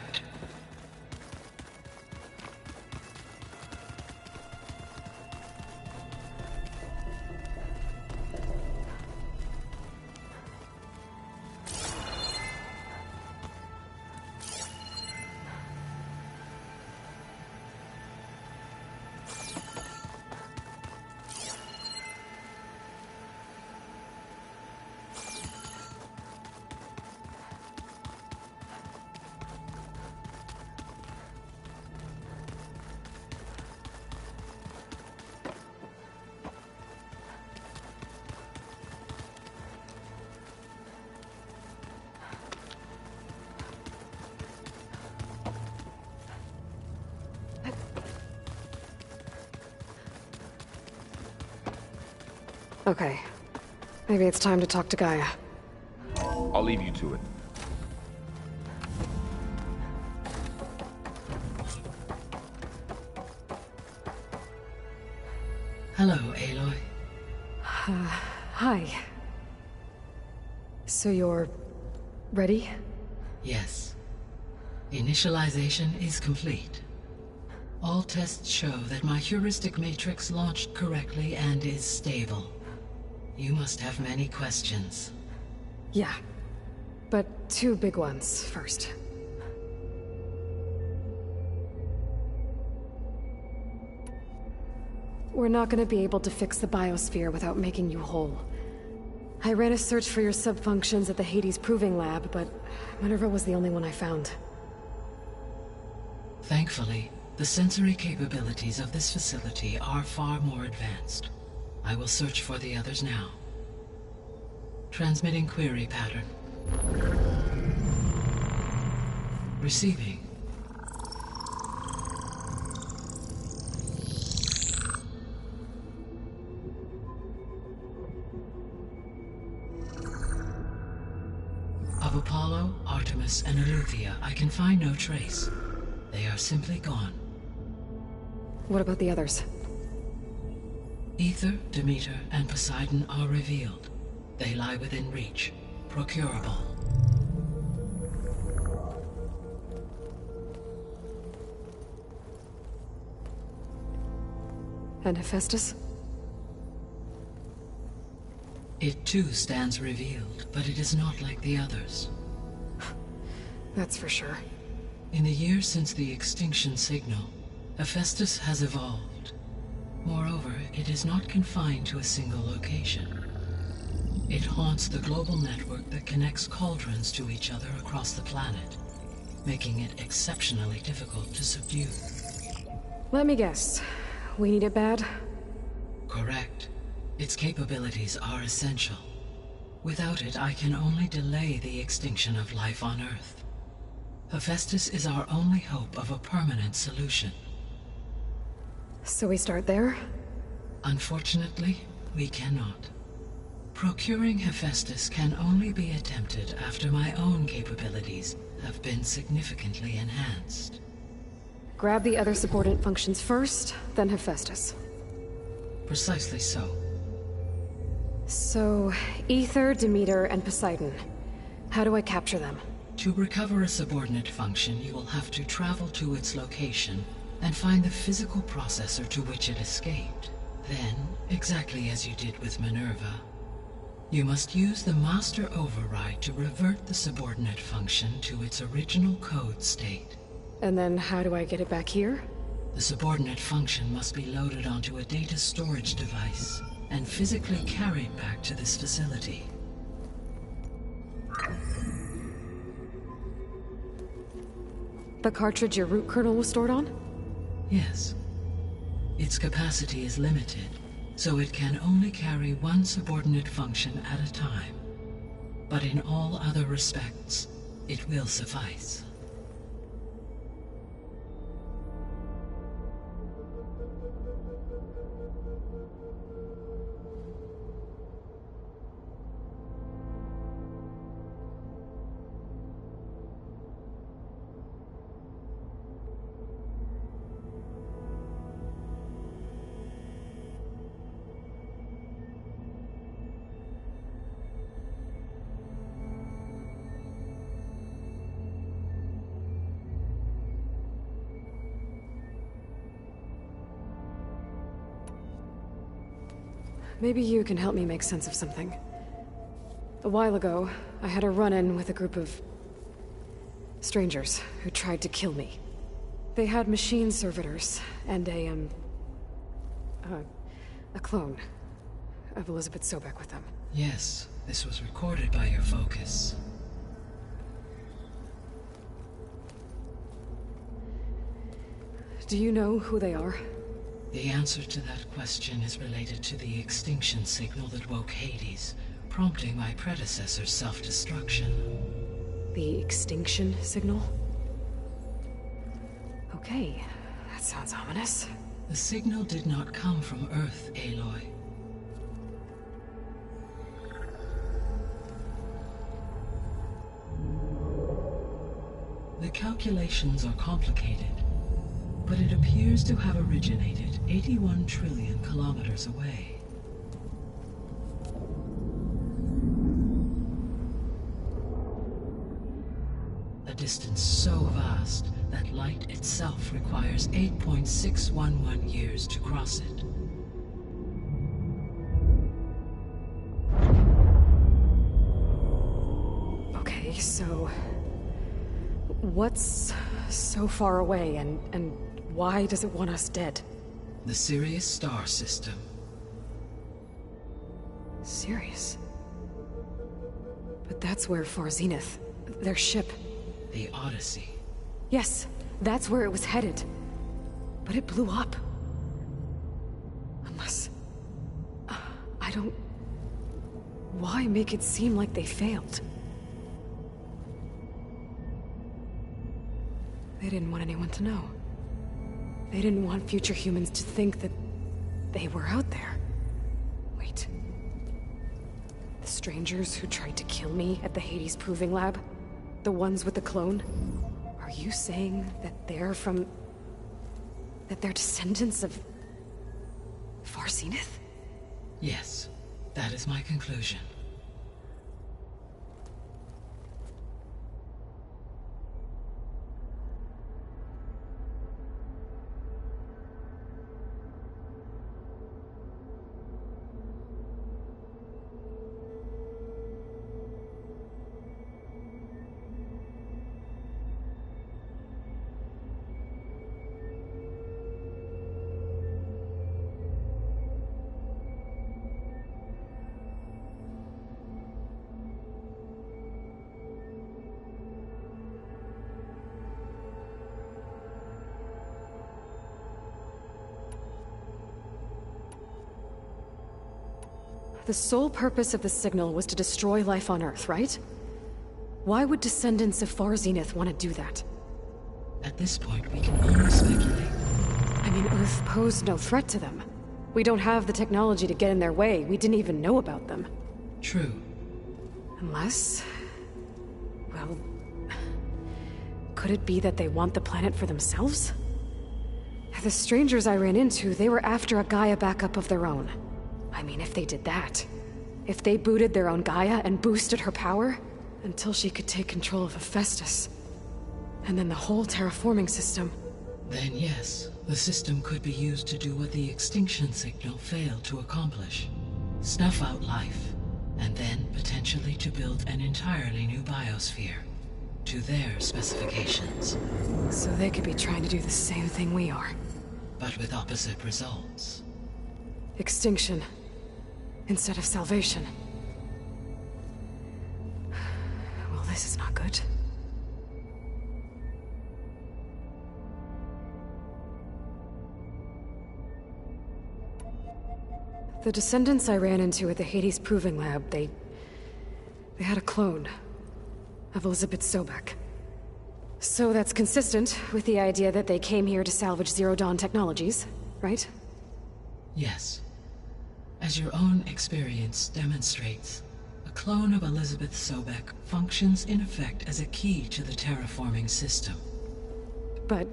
Okay. Maybe it's time to talk to Gaia. I'll leave you to it. Hello, Aloy. Hi. So you're... ready? Yes. Initialization is complete. All tests show that my heuristic matrix launched correctly and is stable. You must have many questions. Yeah. But two big ones first. We're not gonna be able to fix the biosphere without making you whole. I ran a search for your subfunctions at the Hades Proving Lab, but Minerva was the only one I found. Thankfully, the sensory capabilities of this facility are far more advanced. I will search for the others now. Transmitting query pattern. Receiving. Of Apollo, Artemis, and Eleuthia, I can find no trace. They are simply gone. What about the others? Aether, Demeter, and Poseidon are revealed. They lie within reach. Procurable. And Hephaestus? It too stands revealed, but it is not like the others. That's for sure. In the years since the extinction signal, Hephaestus has evolved. Moreover, it is not confined to a single location. It haunts the global network that connects cauldrons to each other across the planet, making it exceptionally difficult to subdue. Let me guess. We need it bad? Correct. Its capabilities are essential. Without it, I can only delay the extinction of life on Earth. Hephaestus is our only hope of a permanent solution. So we start there? Unfortunately, we cannot. Procuring Hephaestus can only be attempted after my own capabilities have been significantly enhanced. Grab the other subordinate functions first, then Hephaestus. Precisely so. So, Aether, Demeter, and Poseidon. How do I capture them? To recover a subordinate function, you will have to travel to its location and find the physical processor to which it escaped. Then, exactly as you did with Minerva, you must use the master override to revert the subordinate function to its original code state. And then how do I get it back here? The subordinate function must be loaded onto a data storage device and physically carried back to this facility. The cartridge your root kernel was stored on? Yes. Its capacity is limited, so it can only carry one subordinate function at a time. But in all other respects, it will suffice. Maybe you can help me make sense of something. A while ago, I had a run-in with a group of strangers who tried to kill me. They had machine servitors and a clone of Elizabeth Sobek with them. Yes, this was recorded by your focus. Do you know who they are? The answer to that question is related to the extinction signal that woke Hades, prompting my predecessor's self-destruction. The extinction signal? Okay, that sounds ominous. The signal did not come from Earth, Aloy. The calculations are complicated, but it appears to have originated 81 trillion kilometers away. A distance so vast that light itself requires 8.611 years to cross it. Okay, so what's so far away and why does it want us dead? The Sirius star system. Sirius? But that's where Far Zenith, their ship... The Odyssey. Yes, that's where it was headed. But it blew up. Unless... I don't... Why make it seem like they failed? They didn't want anyone to know. They didn't want future humans to think that they were out there. Wait. The strangers who tried to kill me at the Hades Proving Lab? The ones with the clone? Are you saying that they're from... that they're descendants of... Far Zenith? Yes, that is my conclusion. The sole purpose of the signal was to destroy life on Earth, right? Why would descendants of Far Zenith want to do that? At this point, we can only speculate. I mean, Earth posed no threat to them. We don't have the technology to get in their way. We didn't even know about them. True. Unless... well... could it be that they want the planet for themselves? The strangers I ran into, they were after a Gaia backup of their own. I mean, if they did that... if they booted their own Gaia and boosted her power... until she could take control of Hephaestus... and then the whole terraforming system... Then yes, the system could be used to do what the extinction signal failed to accomplish. Snuff out life, and then potentially to build an entirely new biosphere. To their specifications. So they could be trying to do the same thing we are. But with opposite results. Extinction. Instead of salvation. Well, this is not good. The descendants I ran into at the Hades Proving Lab, they had a clone of Elizabeth Sobek. So that's consistent with the idea that they came here to salvage Zero Dawn technologies, right? Yes. As your own experience demonstrates, a clone of Elizabeth Sobek functions in effect as a key to the terraforming system. But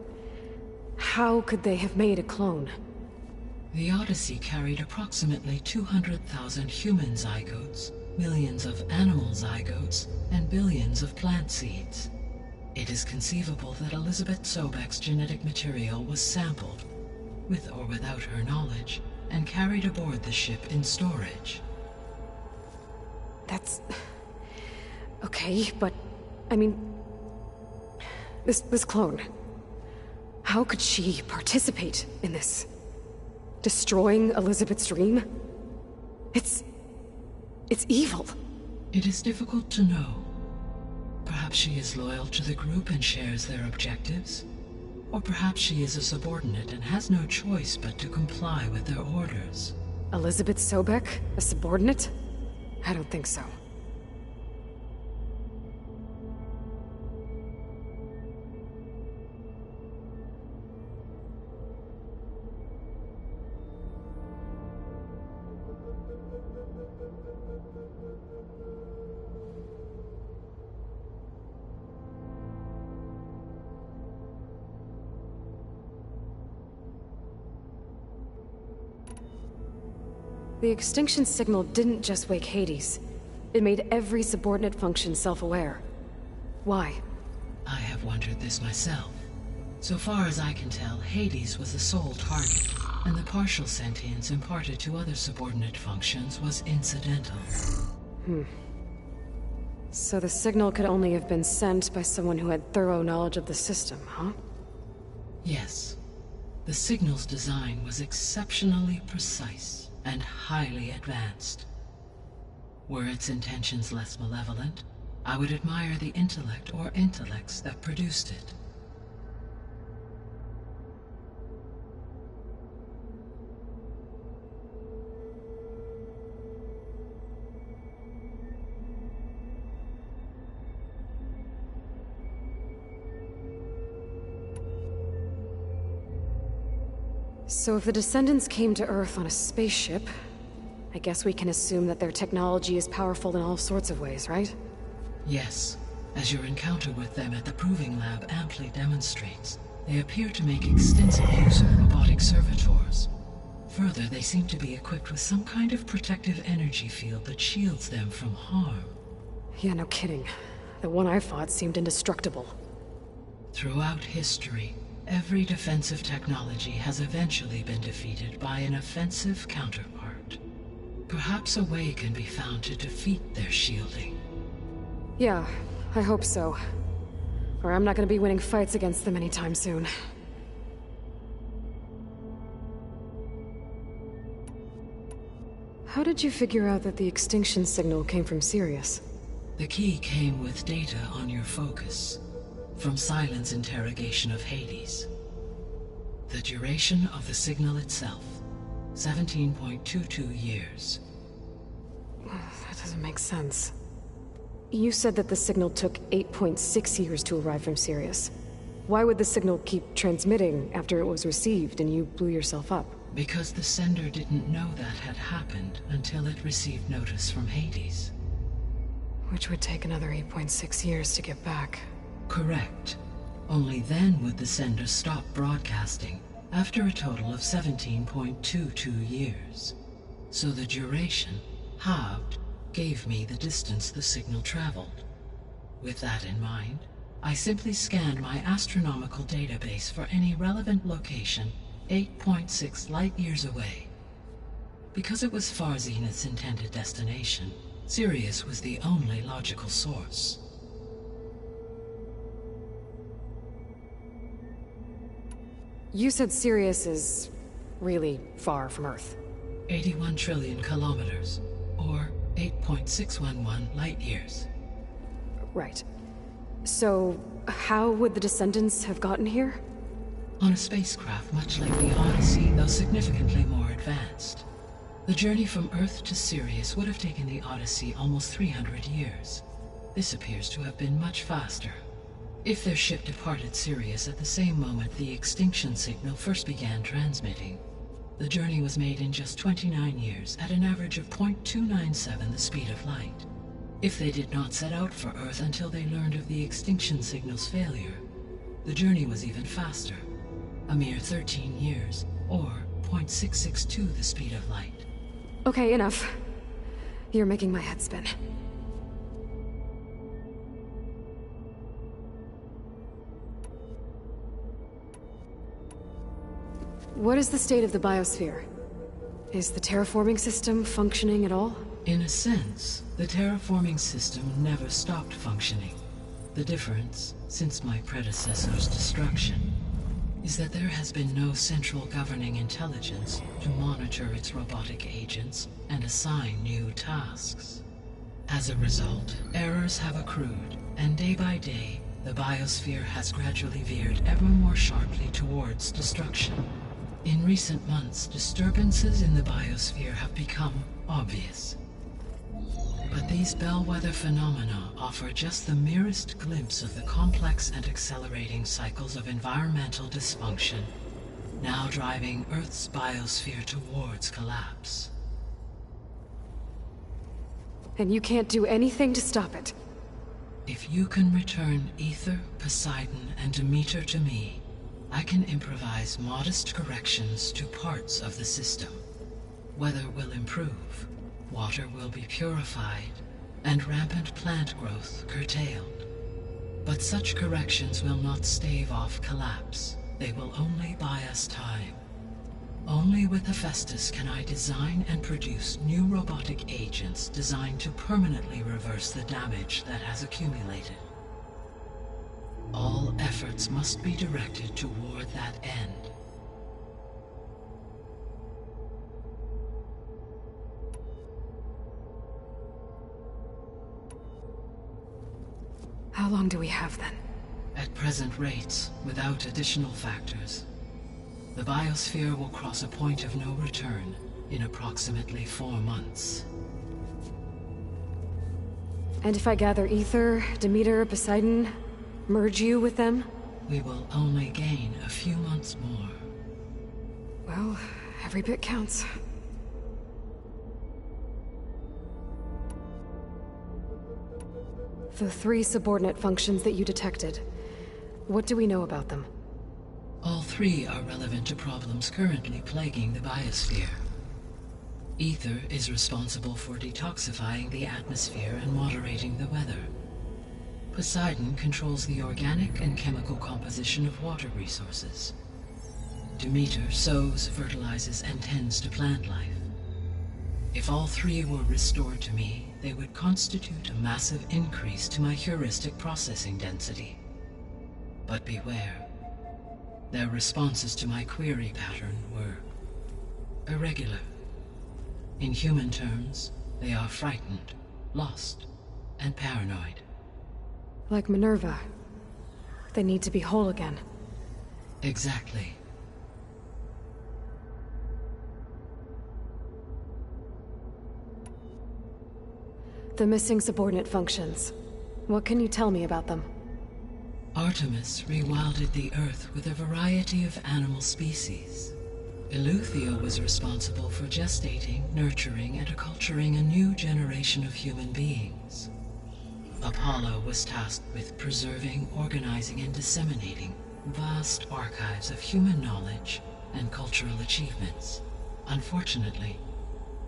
how could they have made a clone? The Odyssey carried approximately 200,000 human zygotes, millions of animal zygotes, and billions of plant seeds. It is conceivable that Elizabeth Sobek's genetic material was sampled, with or without her knowledge, and carried aboard the ship in storage. That's... okay, but... I mean... This clone... how could she participate in this? Destroying Elizabeth's dream? It's evil. It is difficult to know. Perhaps she is loyal to the group and shares their objectives. Or perhaps she is a subordinate and has no choice but to comply with their orders. Elizabeth Sobek? A subordinate? I don't think so. The extinction signal didn't just wake Hades. It made every subordinate function self-aware. Why? I have wondered this myself. So far as I can tell, Hades was the sole target, and the partial sentience imparted to other subordinate functions was incidental. So the signal could only have been sent by someone who had thorough knowledge of the system, huh? Yes. The signal's design was exceptionally precise and highly advanced. Were its intentions less malevolent, I would admire the intellect or intellects that produced it. So if the Descendants came to Earth on a spaceship, I guess we can assume that their technology is powerful in all sorts of ways, right? Yes, as your encounter with them at the Proving Lab amply demonstrates, they appear to make extensive use of robotic servitors. Further, they seem to be equipped with some kind of protective energy field that shields them from harm. Yeah, no kidding. The one I fought seemed indestructible. Throughout history, every defensive technology has eventually been defeated by an offensive counterpart. Perhaps a way can be found to defeat their shielding. Yeah, I hope so. Or I'm not gonna be winning fights against them anytime soon. How did you figure out that the extinction signal came from Sirius? The key came with data on your focus, from Silent's interrogation of Hades. The duration of the signal itself, 17.22 years. That doesn't make sense. You said that the signal took 8.6 years to arrive from Sirius. Why would the signal keep transmitting after it was received and you blew yourself up? Because the sender didn't know that had happened until it received notice from Hades. Which would take another 8.6 years to get back. Correct. Only then would the sender stop broadcasting, after a total of 17.22 years. So the duration, halved, gave me the distance the signal traveled. With that in mind, I simply scanned my astronomical database for any relevant location 8.6 light-years away. Because it was Far Zenith's intended destination, Sirius was the only logical source. You said Sirius is really far from Earth. 81 trillion kilometers, or 8.611 light-years. Right. So, how would the Descendants have gotten here? On a spacecraft much like the Odyssey, though significantly more advanced. The journey from Earth to Sirius would have taken the Odyssey almost 300 years. This appears to have been much faster. If their ship departed Sirius at the same moment the extinction signal first began transmitting, the journey was made in just 29 years at an average of 0.297 the speed of light. If they did not set out for Earth until they learned of the extinction signal's failure, the journey was even faster, a mere 13 years, or 0.662 the speed of light. Okay, enough. You're making my head spin. What is the state of the biosphere? Is the terraforming system functioning at all? In a sense, the terraforming system never stopped functioning. The difference, since my predecessor's destruction, is that there has been no central governing intelligence to monitor its robotic agents and assign new tasks. As a result, errors have accrued, and day by day, the biosphere has gradually veered ever more sharply towards destruction. In recent months, disturbances in the biosphere have become obvious. But these bellwether phenomena offer just the merest glimpse of the complex and accelerating cycles of environmental dysfunction, now driving Earth's biosphere towards collapse. And you can't do anything to stop it? If you can return Aether, Poseidon, and Demeter to me, I can improvise modest corrections to parts of the system. Weather will improve, water will be purified, and rampant plant growth curtailed. But such corrections will not stave off collapse. They will only buy us time. Only with Hephaestus can I design and produce new robotic agents designed to permanently reverse the damage that has accumulated. All efforts must be directed toward that end. long do we have then? At present rates, without additional factors, the biosphere will cross a point of no return in approximately 4 months. And if I gather Ether, Demeter, Poseidon, merge you with them? We will only gain a few months more. Well, every bit counts. The 3 subordinate functions that you detected, what do we know about them? All 3 are relevant to problems currently plaguing the biosphere. Ether is responsible for detoxifying the atmosphere and moderating the weather. Poseidon controls the organic and chemical composition of water resources. Demeter sows, fertilizes, and tends to plant life. If all 3 were restored to me, they would constitute a massive increase to my heuristic processing density. But beware. Their responses to my query pattern were irregular. In human terms, they are frightened, lost, and paranoid. Like Minerva. They need to be whole again. Exactly. The missing subordinate functions. What can you tell me about them? Artemis rewilded the Earth with a variety of animal species. Eleuthia was responsible for gestating, nurturing, and acculturating a new generation of human beings. Apollo was tasked with preserving, organizing, and disseminating vast archives of human knowledge and cultural achievements. Unfortunately,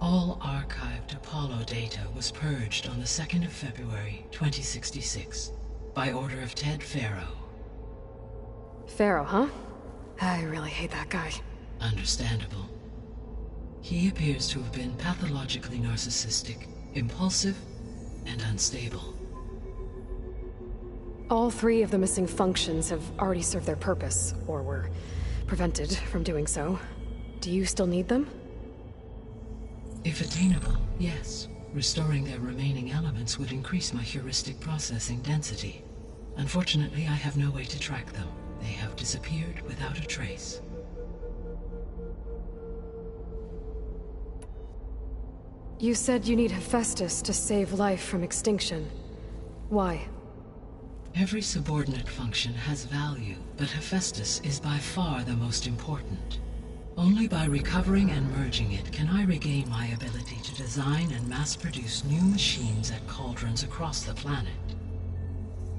all archived Apollo data was purged on the 2nd of February, 2066, by order of Ted Faro. Faro, huh? I really hate that guy. Understandable. He appears to have been pathologically narcissistic, impulsive, and unstable. All 3 of the missing functions have already served their purpose, or were prevented from doing so. Do you still need them? If attainable, yes. Restoring their remaining elements would increase my heuristic processing density. Unfortunately, I have no way to track them. They have disappeared without a trace. You said you need Hephaestus to save life from extinction. Why? Every subordinate function has value, but Hephaestus is by far the most important. Only by recovering and merging it can I regain my ability to design and mass-produce new machines at cauldrons across the planet.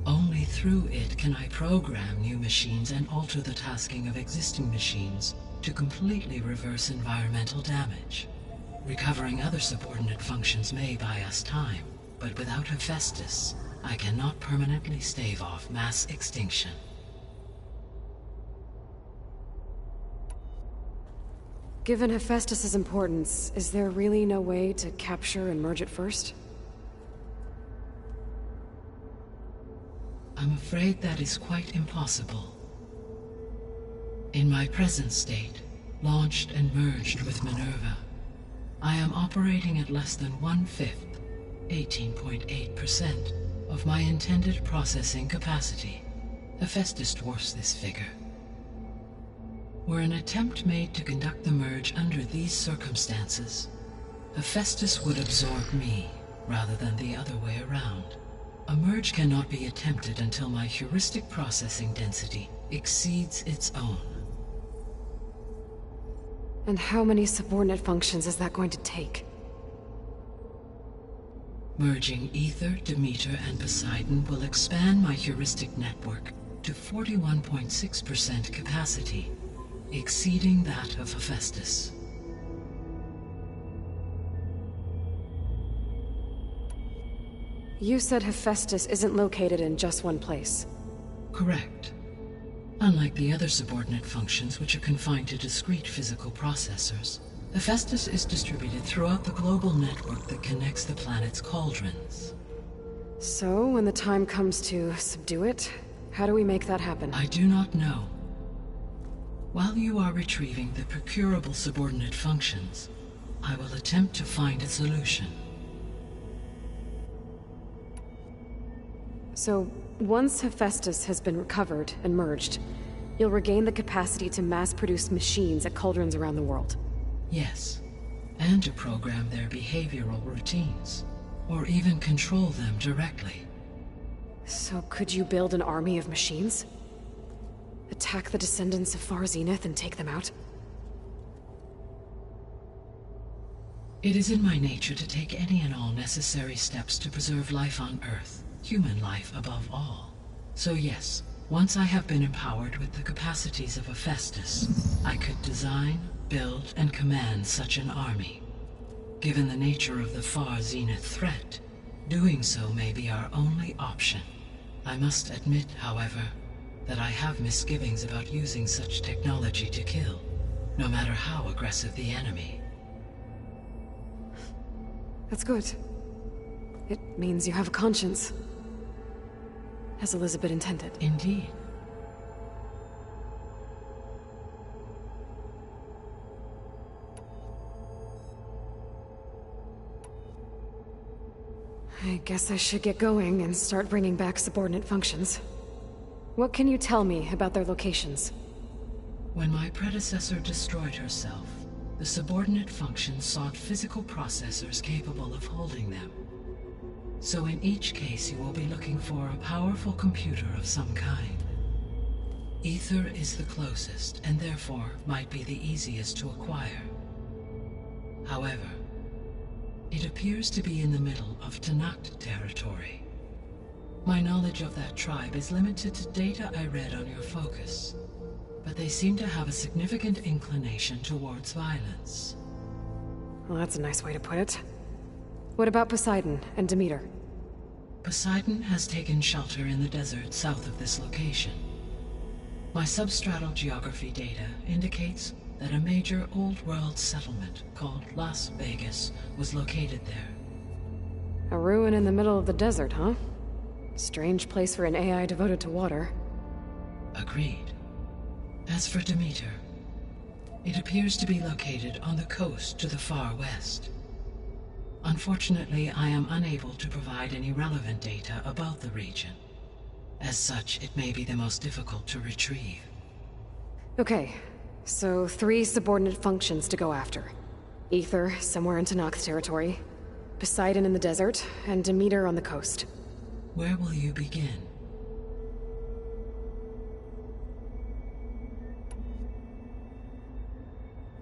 Only through it can I program new machines and alter the tasking of existing machines to completely reverse environmental damage. Recovering other subordinate functions may buy us time, but without Hephaestus, I cannot permanently stave off mass extinction. Given Hephaestus's importance, is there really no way to capture and merge it first? I'm afraid that is quite impossible. In my present state, launched and merged with Minerva, I am operating at less than 1/5, 18.8%, of my intended processing capacity. Hephaestus dwarfs this figure. Were an attempt made to conduct the merge under these circumstances, Hephaestus would absorb me, rather than the other way around. A merge cannot be attempted until my heuristic processing density exceeds its own. And how many subordinate functions is that going to take? Merging Ether, Demeter, and Poseidon will expand my heuristic network to 41.6% capacity, exceeding that of Hephaestus. You said Hephaestus isn't located in just one place. Correct. Unlike the other subordinate functions, which are confined to discrete physical processors, Hephaestus is distributed throughout the global network that connects the planet's cauldrons. So, when the time comes to subdue it, how do we make that happen? I do not know. While you are retrieving the procurable subordinate functions, I will attempt to find a solution. So, once Hephaestus has been recovered and merged, you'll regain the capacity to mass-produce machines at cauldrons around the world. Yes, and to program their behavioral routines, or even control them directly. So could you build an army of machines? Attack the descendants of Far Zenith and take them out? It is in my nature to take any and all necessary steps to preserve life on Earth, human life above all. So yes, once I have been empowered with the capacities of Hephaestus, I could design, build, and command such an army. Given the nature of the Far Zenith threat, doing so may be our only option. I must admit, however, that I have misgivings about using such technology to kill, no matter how aggressive the enemy. That's good. It means you have a conscience. As Elizabeth intended. Indeed. I guess I should get going and start bringing back subordinate functions. What can you tell me about their locations? When my predecessor destroyed herself, the subordinate functions sought physical processors capable of holding them. So in each case you will be looking for a powerful computer of some kind. Aether is the closest, and therefore might be the easiest to acquire. However, it appears to be in the middle of Tenakth territory. My knowledge of that tribe is limited to data I read on your focus, but they seem to have a significant inclination towards violence. Well, that's a nice way to put it. What about Poseidon and Demeter? Poseidon has taken shelter in the desert south of this location. My substratal geography data indicates that a major old-world settlement called Las Vegas was located there. A ruin in the middle of the desert, huh? Strange place for an AI devoted to water. Agreed. As for Demeter, it appears to be located on the coast to the far west. Unfortunately, I am unable to provide any relevant data about the region. As such, it may be the most difficult to retrieve. Okay, so 3 subordinate functions to go after. Aether, somewhere in Tenakth territory, Poseidon in the desert, and Demeter on the coast. Where will you begin?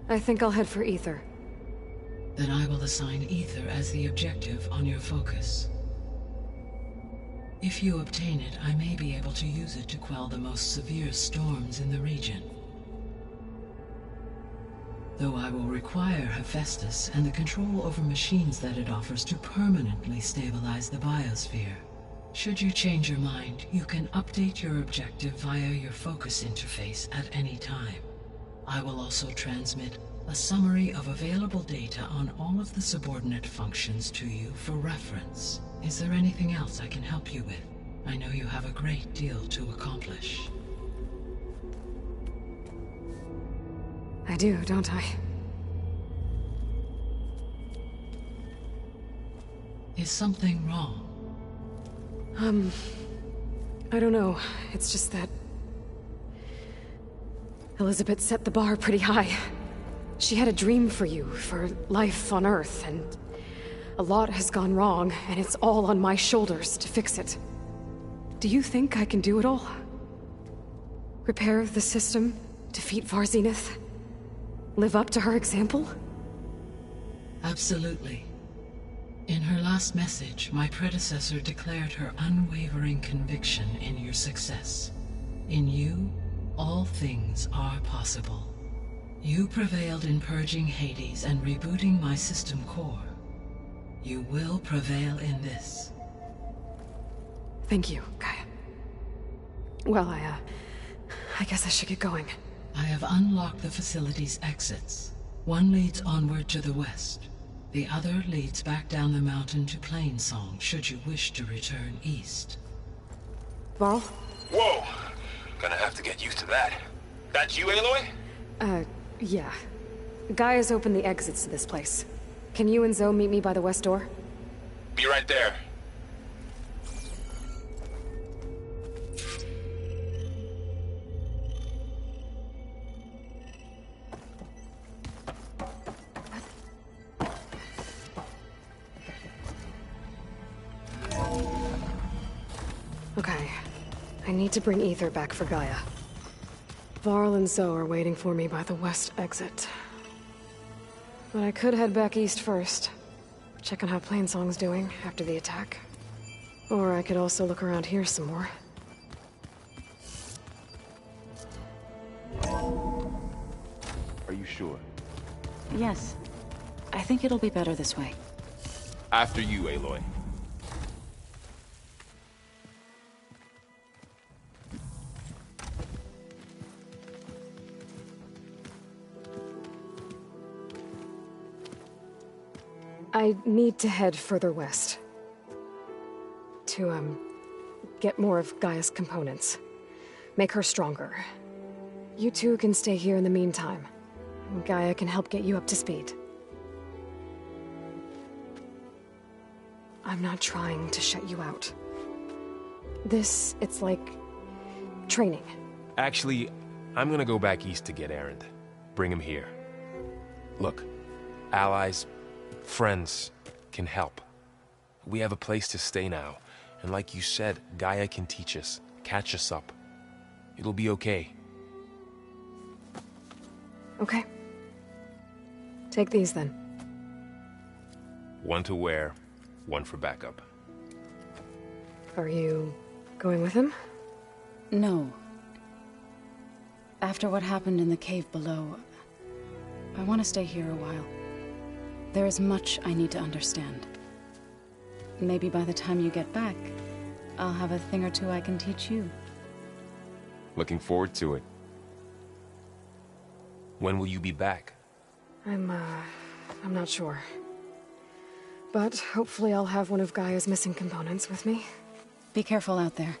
I think I'll head for Aether. Then I will assign Aether as the objective on your focus. If you obtain it, I may be able to use it to quell the most severe storms in the region. Though I will require Hephaestus and the control over machines that it offers to permanently stabilize the biosphere. Should you change your mind, you can update your objective via your focus interface at any time. I will also transmit a summary of available data on all of the subordinate functions to you for reference. Is there anything else I can help you with? I know you have a great deal to accomplish. I do, don't I? Is something wrong? I don't know. It's just that Elizabeth set the bar pretty high. She had a dream for you, for life on Earth, and a lot has gone wrong, and it's all on my shoulders to fix it. Do you think I can do it all? Repair the system, defeat Far Zenith, live up to her example? Absolutely. In her last message, my predecessor declared her unwavering conviction in your success. In you, all things are possible. You prevailed in purging Hades and rebooting my system core. You will prevail in this. Thank you, Gaia. Well, I guess I should get going. I have unlocked the facility's exits. One leads onward to the west. The other leads back down the mountain to Plainsong, should you wish to return east. Varl? Whoa! Gonna have to get used to that. That's you, Aloy? Yeah. Gaia's opened the exits to this place. Can you and Zoe meet me by the west door? Be right there. I need to bring Ether back for Gaia. Varl and Zoe are waiting for me by the west exit. But I could head back east first. Check on how Plainsong's doing after the attack. Or I could also look around here some more. Are you sure? Yes. I think it'll be better this way. After you, Aloy. I need to head further west. To, get more of Gaia's components. Make her stronger. You two can stay here in the meantime. Gaia can help get you up to speed. I'm not trying to shut you out. It's like... training. Actually, I'm gonna go back east to get Erend. Bring him here. Look, allies, friends can help. We have a place to stay now, and like you said, Gaia can teach us, catch us up. It'll be okay. Okay. Take these then. One to wear, one for backup. Are you going with him? No. After what happened in the cave below, I want to stay here a while. There is much I need to understand. Maybe by the time you get back, I'll have a thing or two I can teach you. Looking forward to it. When will you be back? I'm not sure. But hopefully I'll have one of Gaia's missing components with me. Be careful out there.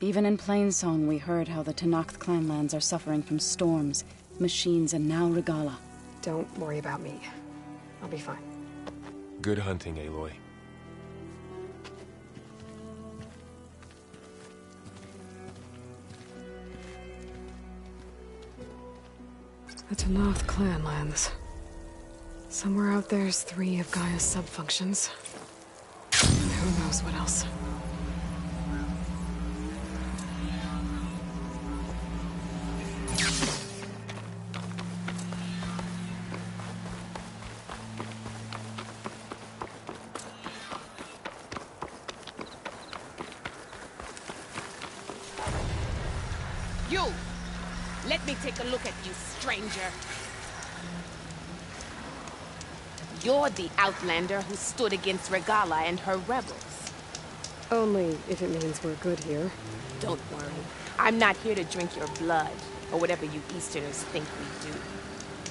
Even in Plainsong, we heard how the Tenakth clanlands are suffering from storms, machines, and now Regalla. Don't worry about me. I'll be fine. Good hunting, Aloy. The Tenakth clanlands. Somewhere out there's 3 of Gaia's sub-functions. And who knows what else. You! Let me take a look at you, stranger. You're the Outlander who stood against Regalla and her rebels. Only if it means we're good here. Don't worry. I'm not here to drink your blood, or whatever you Easterners think we do.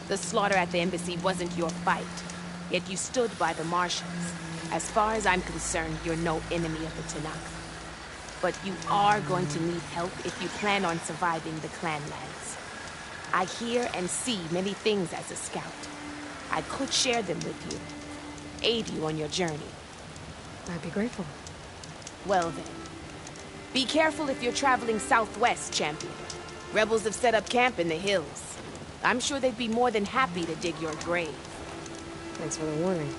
The slaughter at the embassy wasn't your fight, yet you stood by the Martians. As far as I'm concerned, you're no enemy of the Tenakth. But you are going to need help if you plan on surviving the clanlands. I hear and see many things as a scout. I could share them with you, aid you on your journey. I'd be grateful. Well then, be careful if you're traveling southwest, champion. Rebels have set up camp in the hills. I'm sure they'd be more than happy to dig your grave. Thanks for the warning.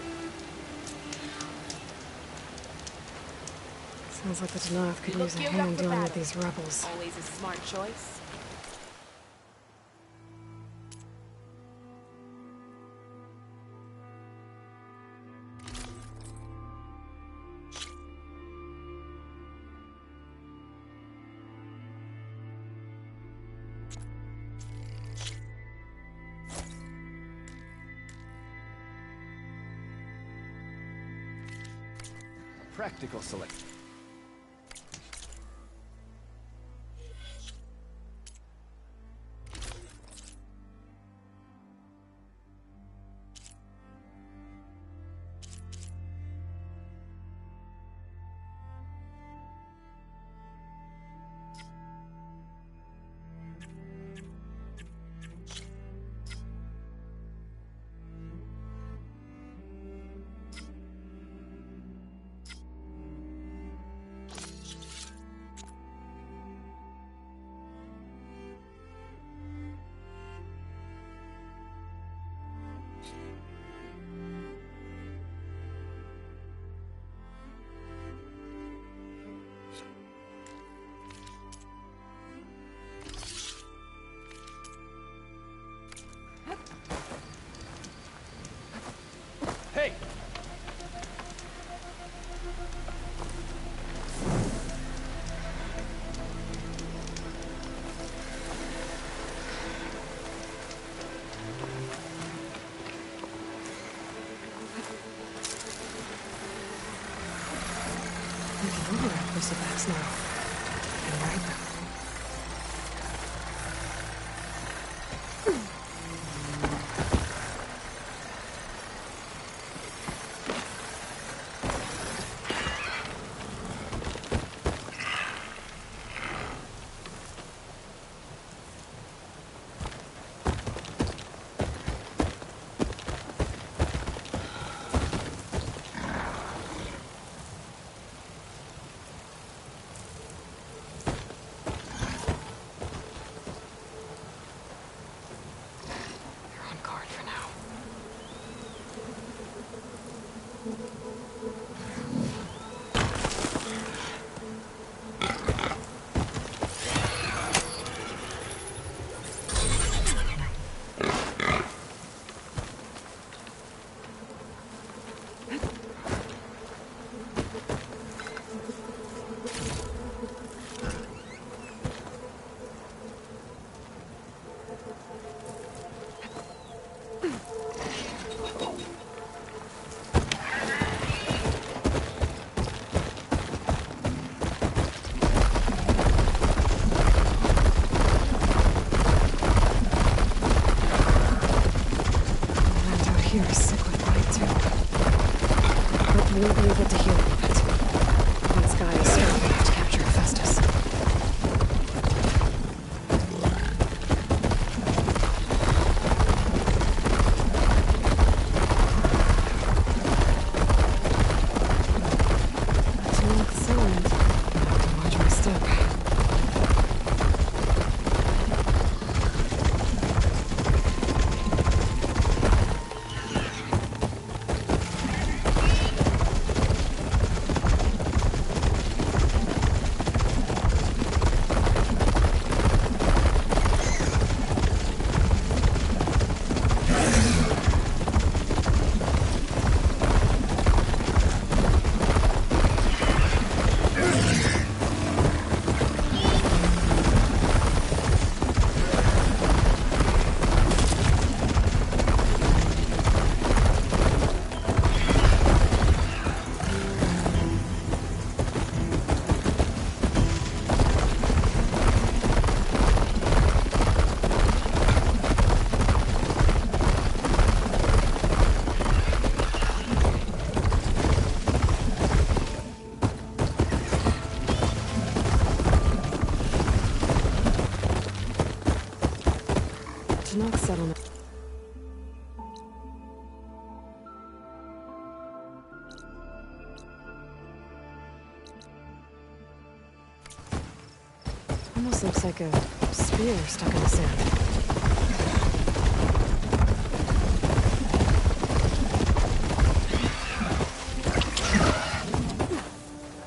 Sounds like the Tenakth could use a hand dealing with these rebels. Always a smart choice. Practical select. Here is sick with pride too. But we won't be able to heal all of it. These guys strong enough to capture Hephaestus. Smooth sound. I have to watch my step. Tenakth settlement. Almost looks like a spear stuck in the sand.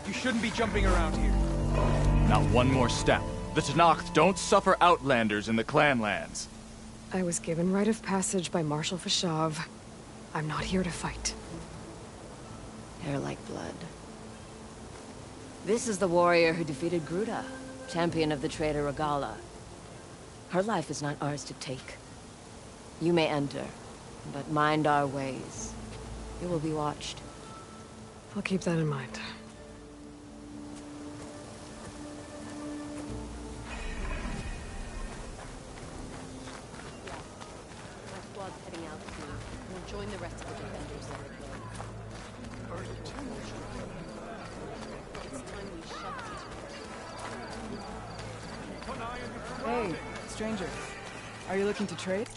You shouldn't be jumping around here. Not one more step. The Tenakth don't suffer outlanders in the Clanlands. I was given rite of passage by Marshal Fashav. I'm not here to fight. Hair like blood. This is the warrior who defeated Gruta, champion of the traitor Regalla. Her life is not ours to take. You may enter, but mind our ways. You will be watched. I'll keep that in mind. Join the rest of the defenders that are going. It's time we shut Hey, stranger. Are you looking to trade?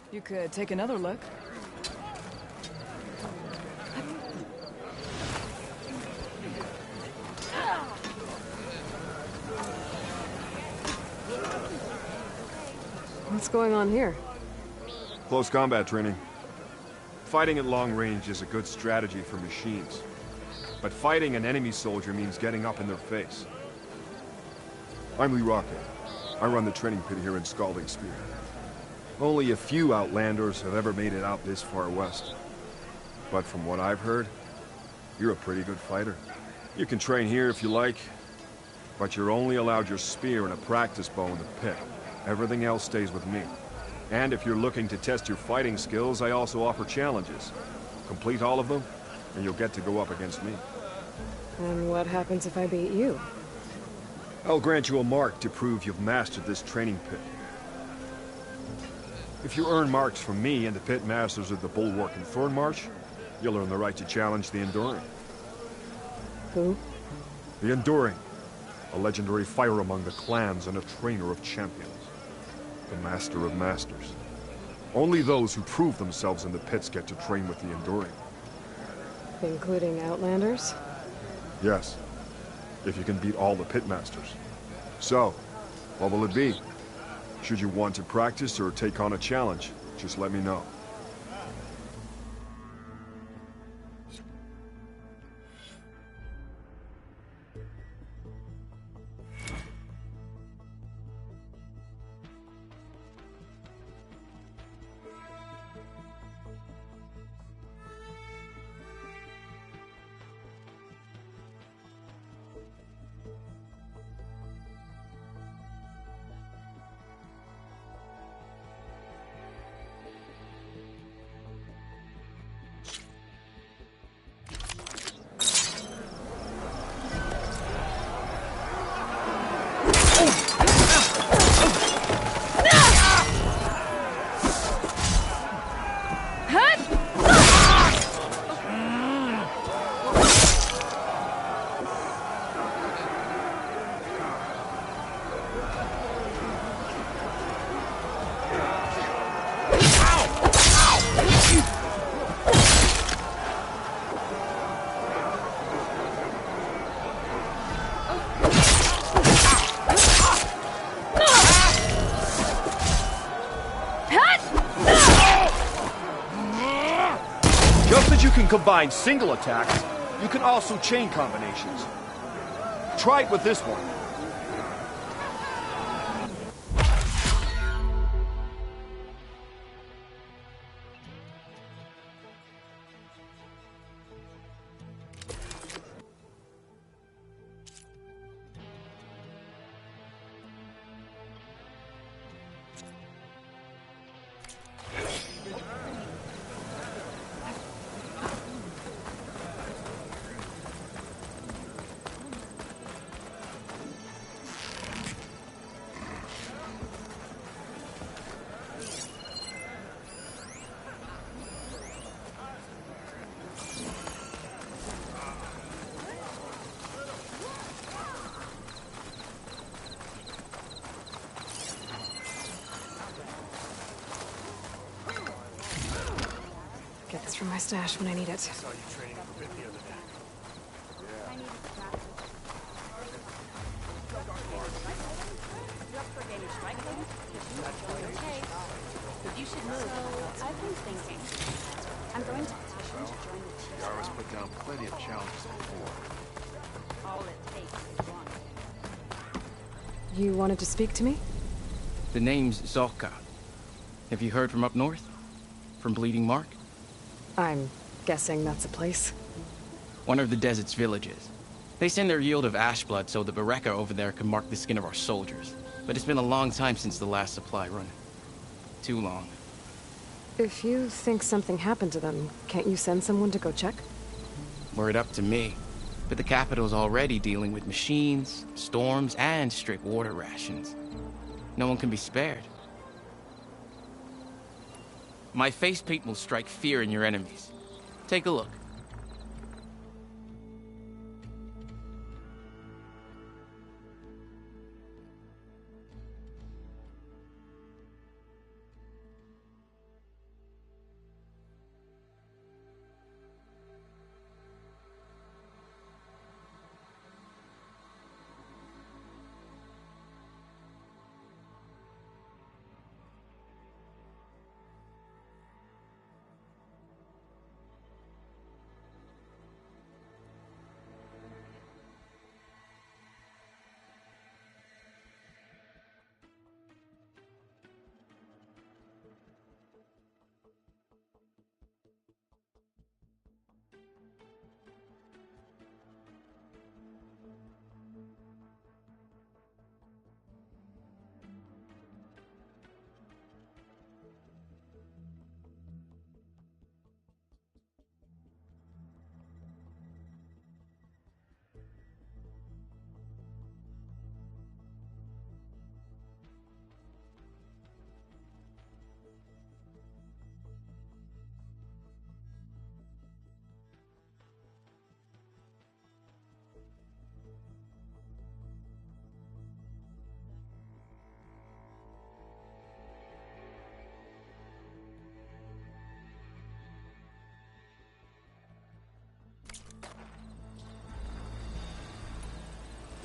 You could take another look. What's going on here? Close combat training. Fighting at long range is a good strategy for machines. But fighting an enemy soldier means getting up in their face. I'm Lee Rocket. I run the training pit here in Scalding Spear. Only a few Outlanders have ever made it out this far west. But from what I've heard, you're a pretty good fighter. You can train here if you like, but you're only allowed your spear and a practice bow in the pit. Everything else stays with me. And if you're looking to test your fighting skills, I also offer challenges. Complete all of them, and you'll get to go up against me. And what happens if I beat you? I'll grant you a mark to prove you've mastered this training pit. If you earn marks from me and the pit masters of the Bulwark and Thornmarsh, you'll earn the right to challenge the Enduring. Who? The Enduring. A legendary fighter among the clans and a trainer of champions. The Master of Masters. Only those who prove themselves in the pits get to train with the Enduring. Including Outlanders? Yes. If you can beat all the pitmasters. So, what will it be? Should you want to practice or take on a challenge, just let me know. Just as you can combine single attacks, you can also chain combinations. Try it with this one. Get this from my stash when I need it. Saw you training for bit the other day. You should move. So, I've been thinking. I'm going to petition to join the team. Yara's put down plenty of challenges before. All it takes is one. You wanted to speak to me? The name's Zolka. Have you heard from up north? From Bleeding Mark? I'm guessing that's a place. One of the desert's villages. They send their yield of ash blood so the Bereka over there can mark the skin of our soldiers. But it's been a long time since the last supply run. Too long. If you think something happened to them, can't you send someone to go check? Were it up to me. But the capital's already dealing with machines, storms, and strict water rations. No one can be spared. My face paint will strike fear in your enemies. Take a look.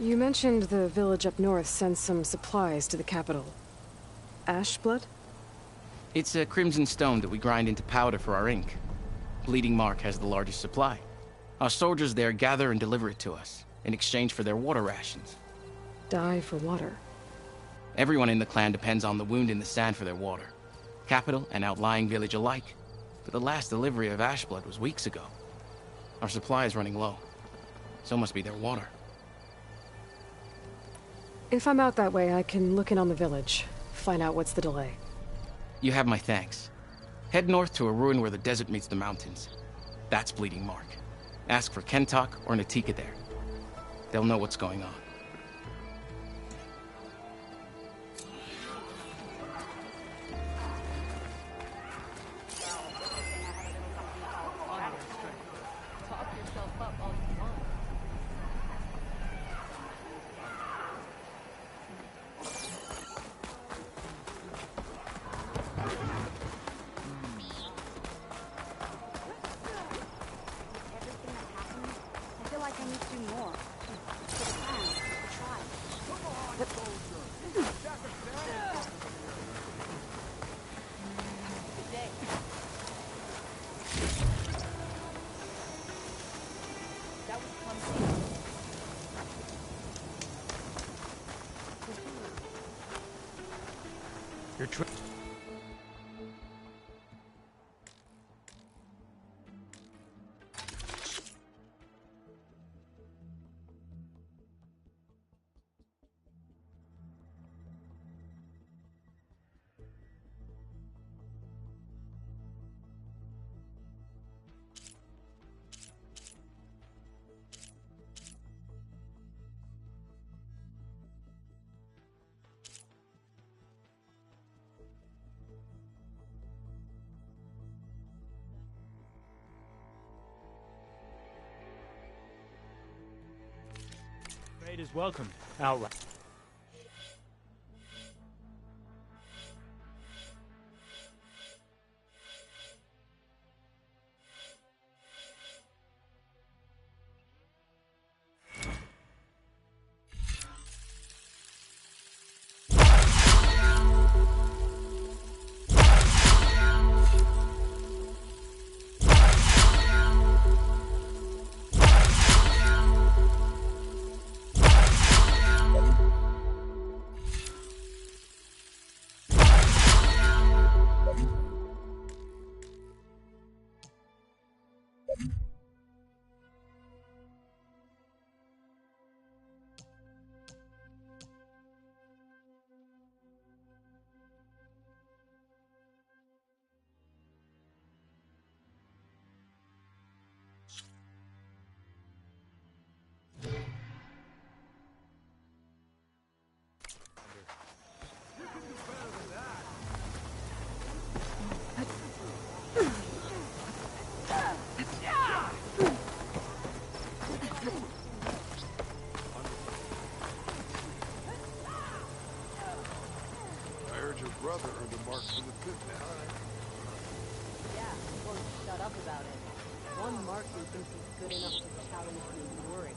You mentioned the village up north sends some supplies to the capital. Ashblood? It's a crimson stone that we grind into powder for our ink. Bleeding Mark has the largest supply. Our soldiers there gather and deliver it to us, in exchange for their water rations. Die for water. Everyone in the clan depends on the wound in the sand for their water. Capital and outlying village alike. But the last delivery of Ashblood was weeks ago. Our supply is running low. So must be their water. If I'm out that way, I can look in on the village. Find out what's the delay. You have my thanks. Head north to a ruin where the desert meets the mountains. That's Bleeding Mark. Ask for Kentok or Natika there. They'll know what's going on. Trade is welcome, outright. Brother earned a mark for the pit now. Yeah, he won't shut up about it. One Marksman thinks he's good enough to challenge the enduring.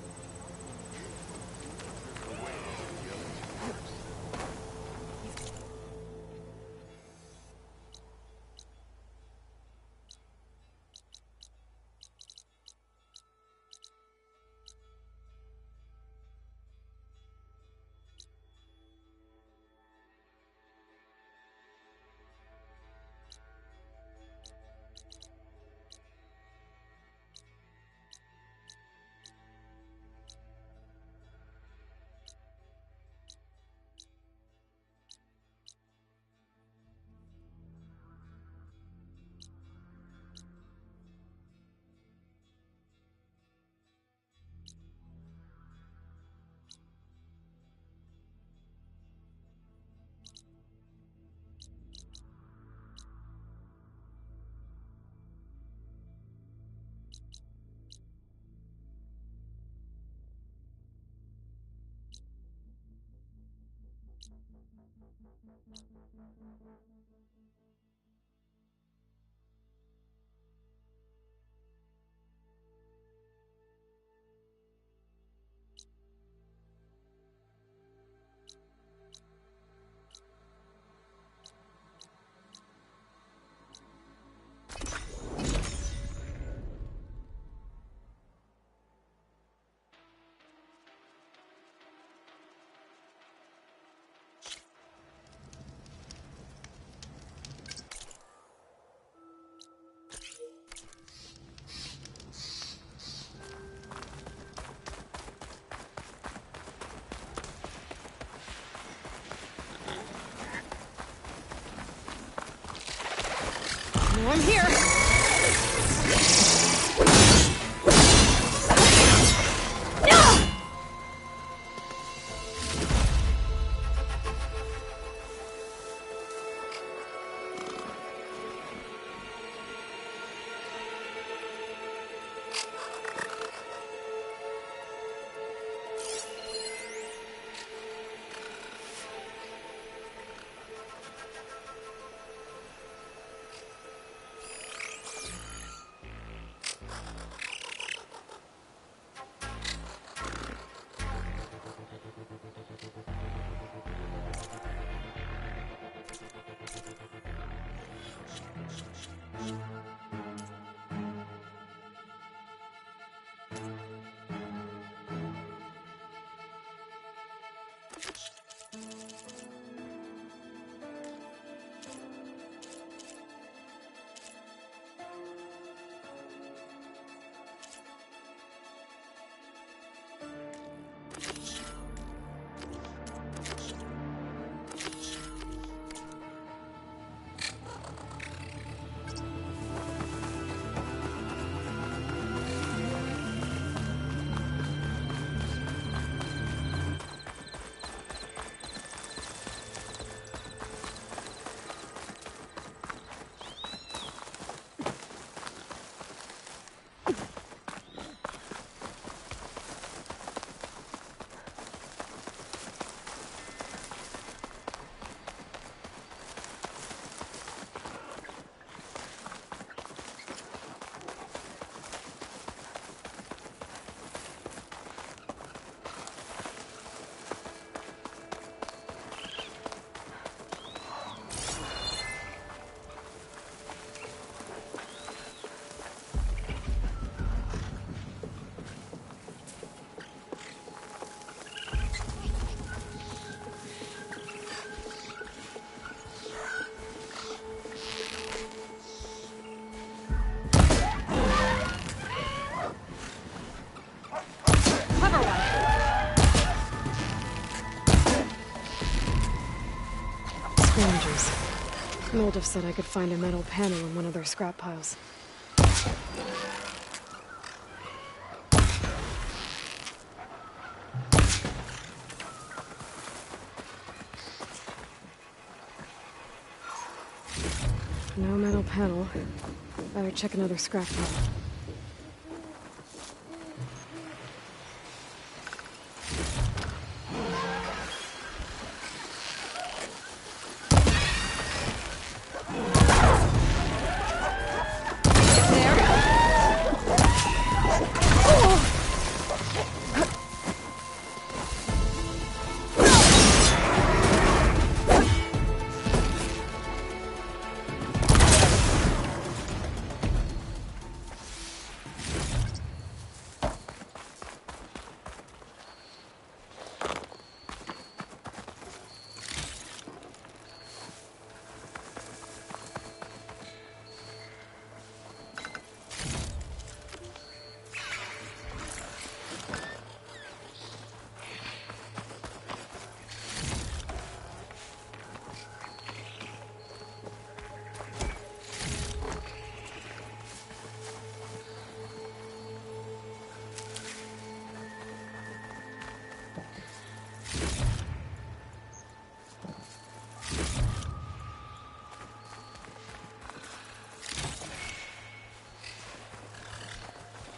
I'm here! Moldov said I could find a metal panel in one of their scrap piles. No metal panel. Better check another scrap pile.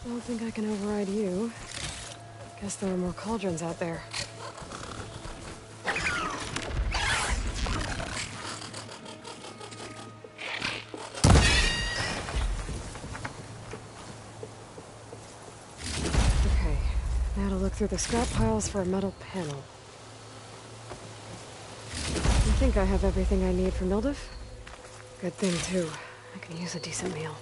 Don't think I can override you. Guess there are more cauldrons out there. Okay, now to look through the scrap piles for a metal panel. I think I have everything I need for Moldov. Good thing, too. I can use a decent meal.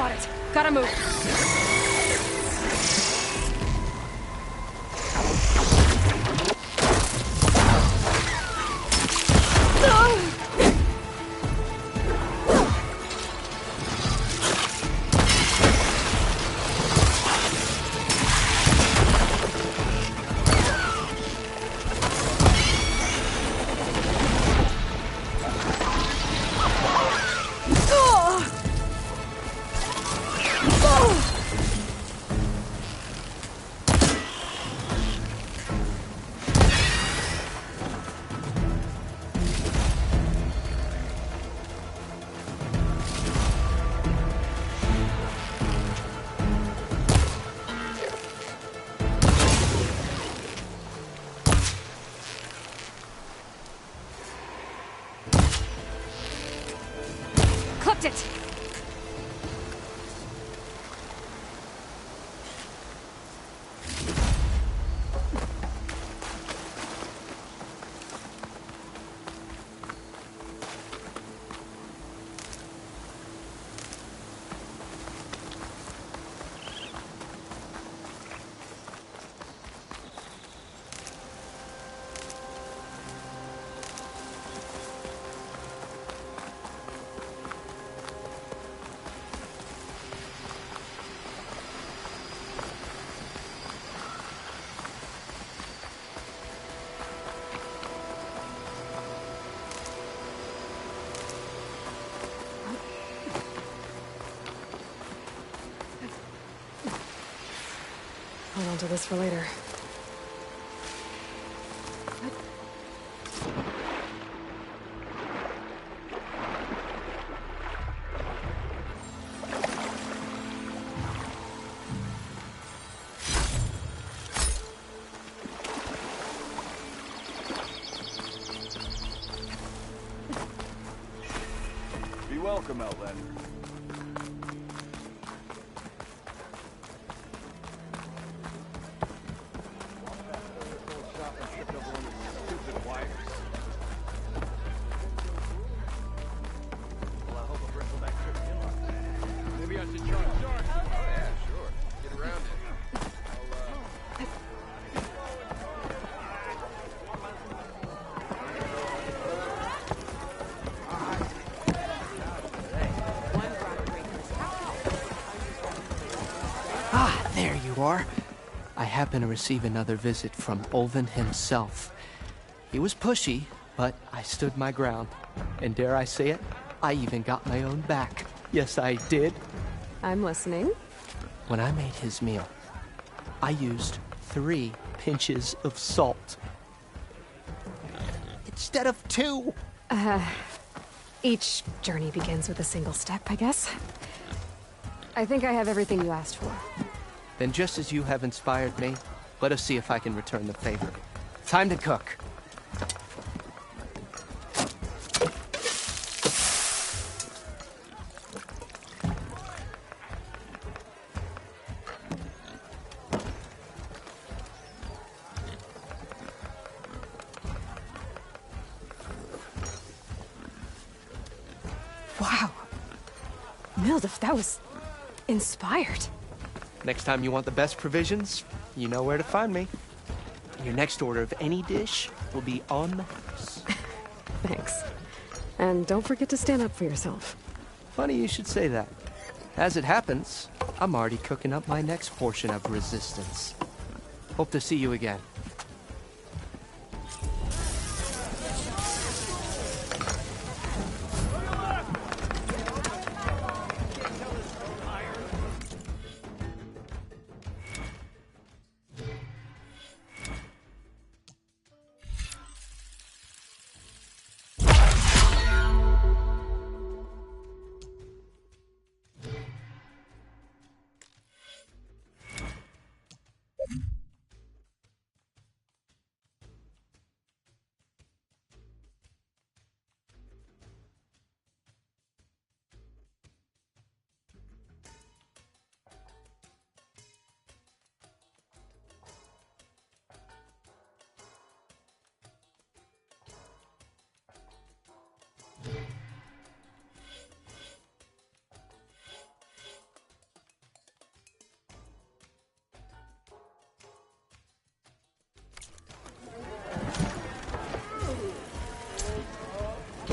Got it. Gotta move. Clipped it! Hold on to this for later. Be welcome, Outlander. Maybe I should charge. Oh, yeah, sure. Get around it. Ah, there you are. I happen to receive another visit from Ulvin himself. He was pushy, but I stood my ground. And dare I say it, I even got my own back. Yes, I did. I'm listening. When I made his meal, I used 3 pinches of salt. Instead of 2. Each journey begins with a single step, I guess. I think I have everything you asked for. Then just as you have inspired me, let us see if I can return the favor. Time to cook. Wow. Mildef, that was inspired. Next time you want the best provisions, you know where to find me. Your next order of any dish will be on the house. Thanks. And don't forget to stand up for yourself. Funny you should say that. As it happens, I'm already cooking up my next portion of resistance. Hope to see you again.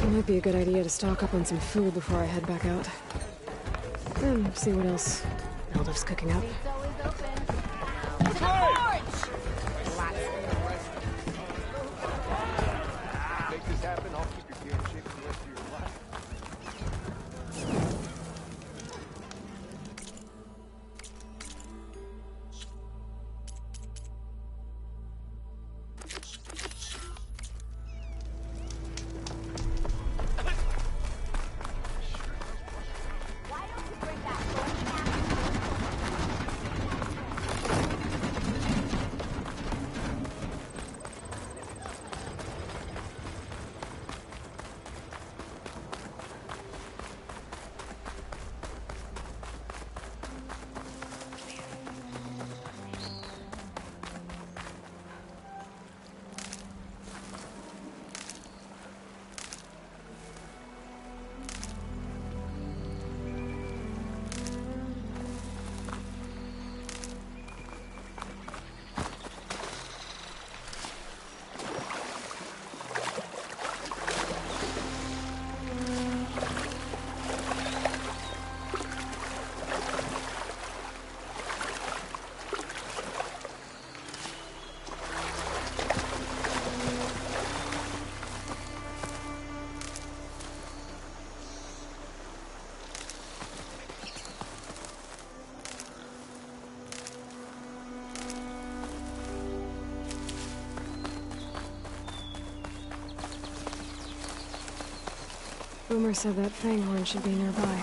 It might be a good idea to stock up on some food before I head back out. Then see what else Aldous cooking up. Make this happen, I'll keep your gear in shape for the rest of your life. Boomer said that Fanghorn should be nearby.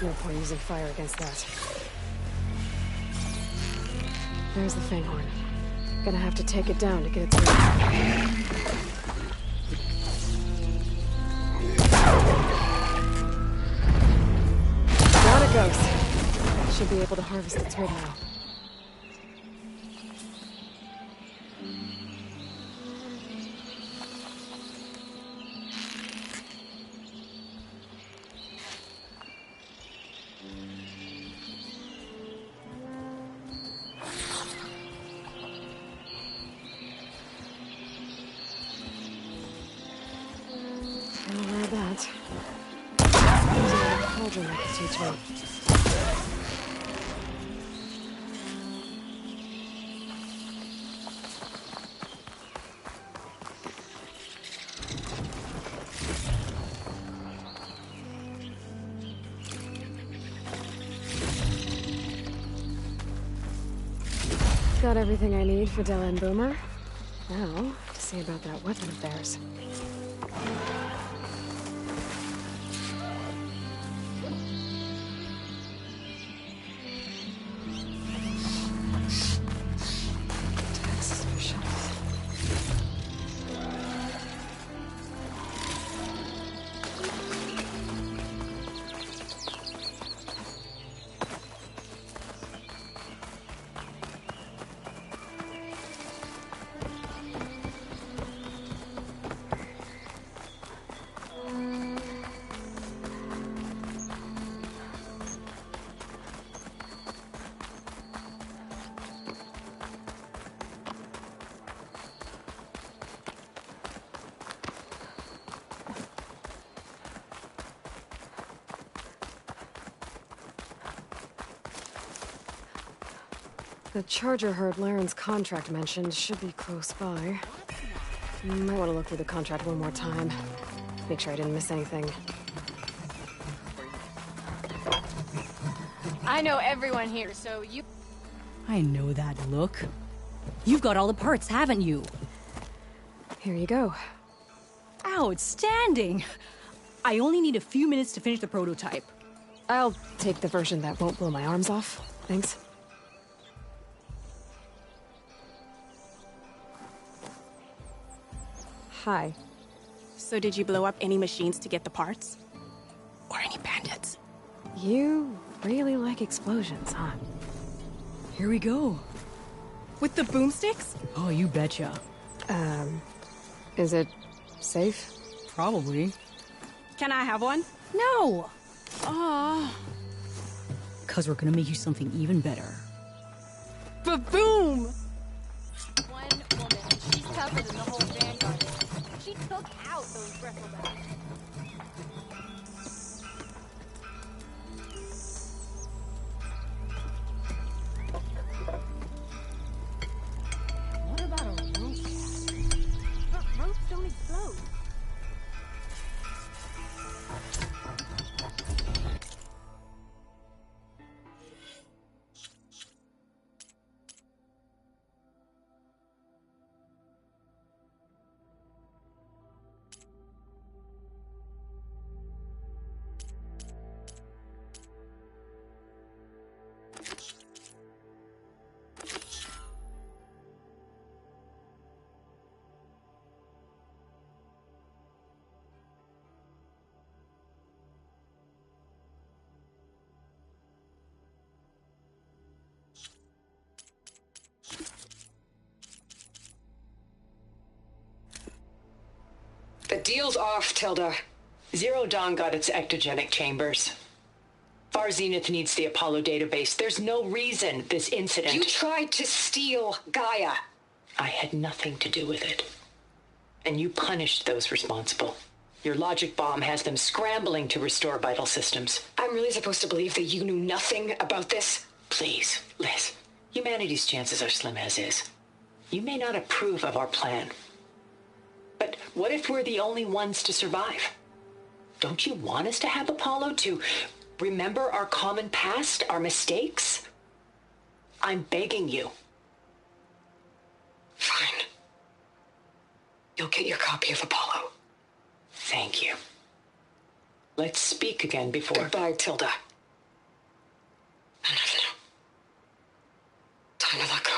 No point using fire against that. There's the Fanghorn. Gonna have to take it down to get it through. Down it goes. Should be able to harvest its wood now. Teach me. Got everything I need for Della and Boomer. Now, to see about that weapon of theirs. The charger herd Laren's contract mentioned should be close by. Might want to look through the contract one more time. Make sure I didn't miss anything. I know everyone here, so you... I know that look. You've got all the parts, haven't you? Here you go. Outstanding! I only need a few minutes to finish the prototype. I'll take the version that won't blow my arms off. Thanks. Hi. So did you blow up any machines to get the parts? Or any bandits? You really like explosions, huh? Here we go. With the boomsticks? Oh, you betcha. Is it safe? Probably. Can I have one? No! Aw. 'Cause we're gonna make you something even better. Ba-boom! One woman, and she's tougher than the whole vanguard. She took out those bristleback. What about a rope cat? But ropes don't explode. The deal's off, Tilda. Zero Dawn got its ectogenic chambers. Far Zenith needs the Apollo database. There's no reason this incident... You tried to steal Gaia. I had nothing to do with it. And you punished those responsible. Your logic bomb has them scrambling to restore vital systems. I'm really supposed to believe that you knew nothing about this? Please, Liz. Humanity's chances are slim as is. You may not approve of our plan. But what if we're the only ones to survive? Don't you want us to have Apollo to remember our common past, our mistakes? I'm begging you. Fine. You'll get your copy of Apollo. Thank you. Let's speak again before... Goodbye, Tilda. Enough now. Time to let go.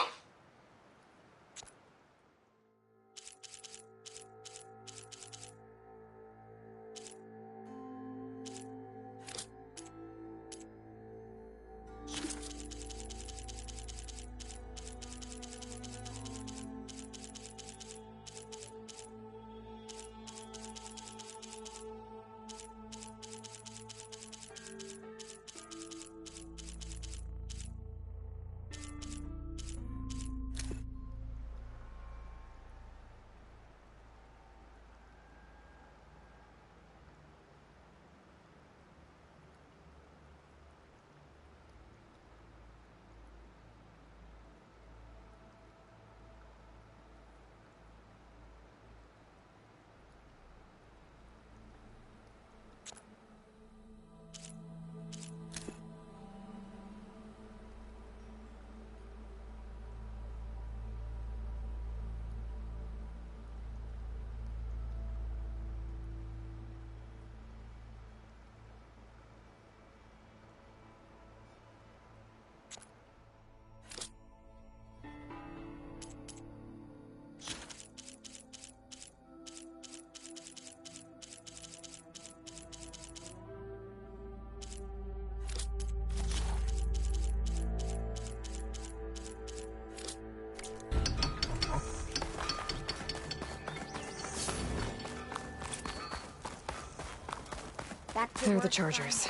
There are the chargers.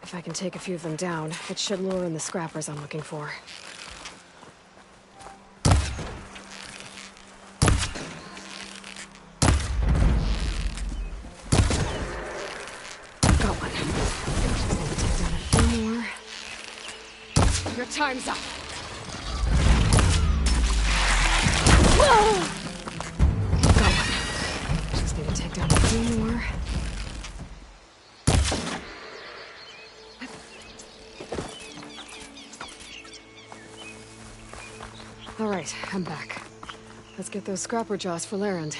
If I can take a few of them down, it should lure in the scrappers I'm looking for. Got one. Just need to take down a few more. Your time's up. Whoa! Got one. Just need to take down a few more. All right, I'm back. Let's get those scrapper jaws for Larend.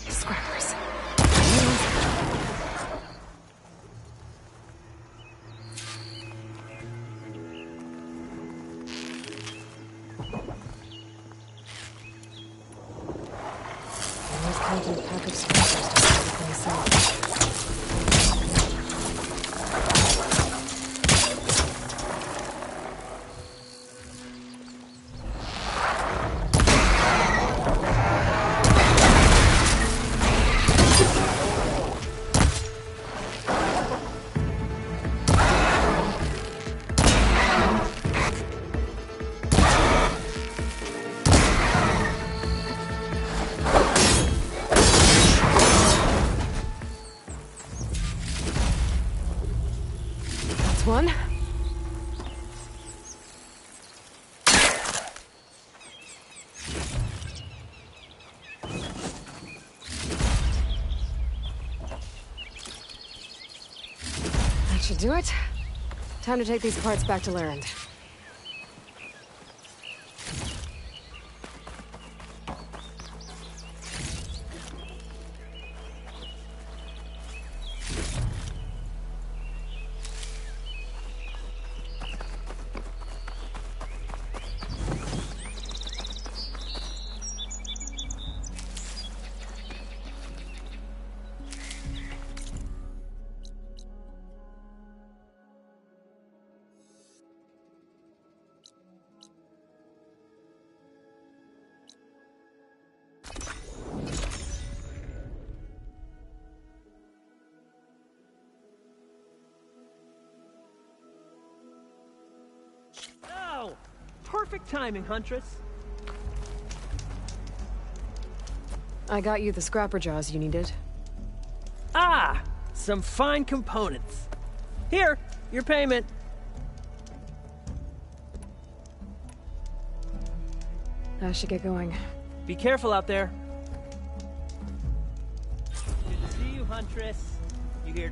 Scrappers. A pack of scrappers to start the place out. one. That should do it. Time to take these parts back to Larend. Oh, perfect timing, Huntress. I got you the scrapper jaws you needed. Ah, some fine components. Here, your payment. I should get going. Be careful out there. Good to see you, Huntress. You hear?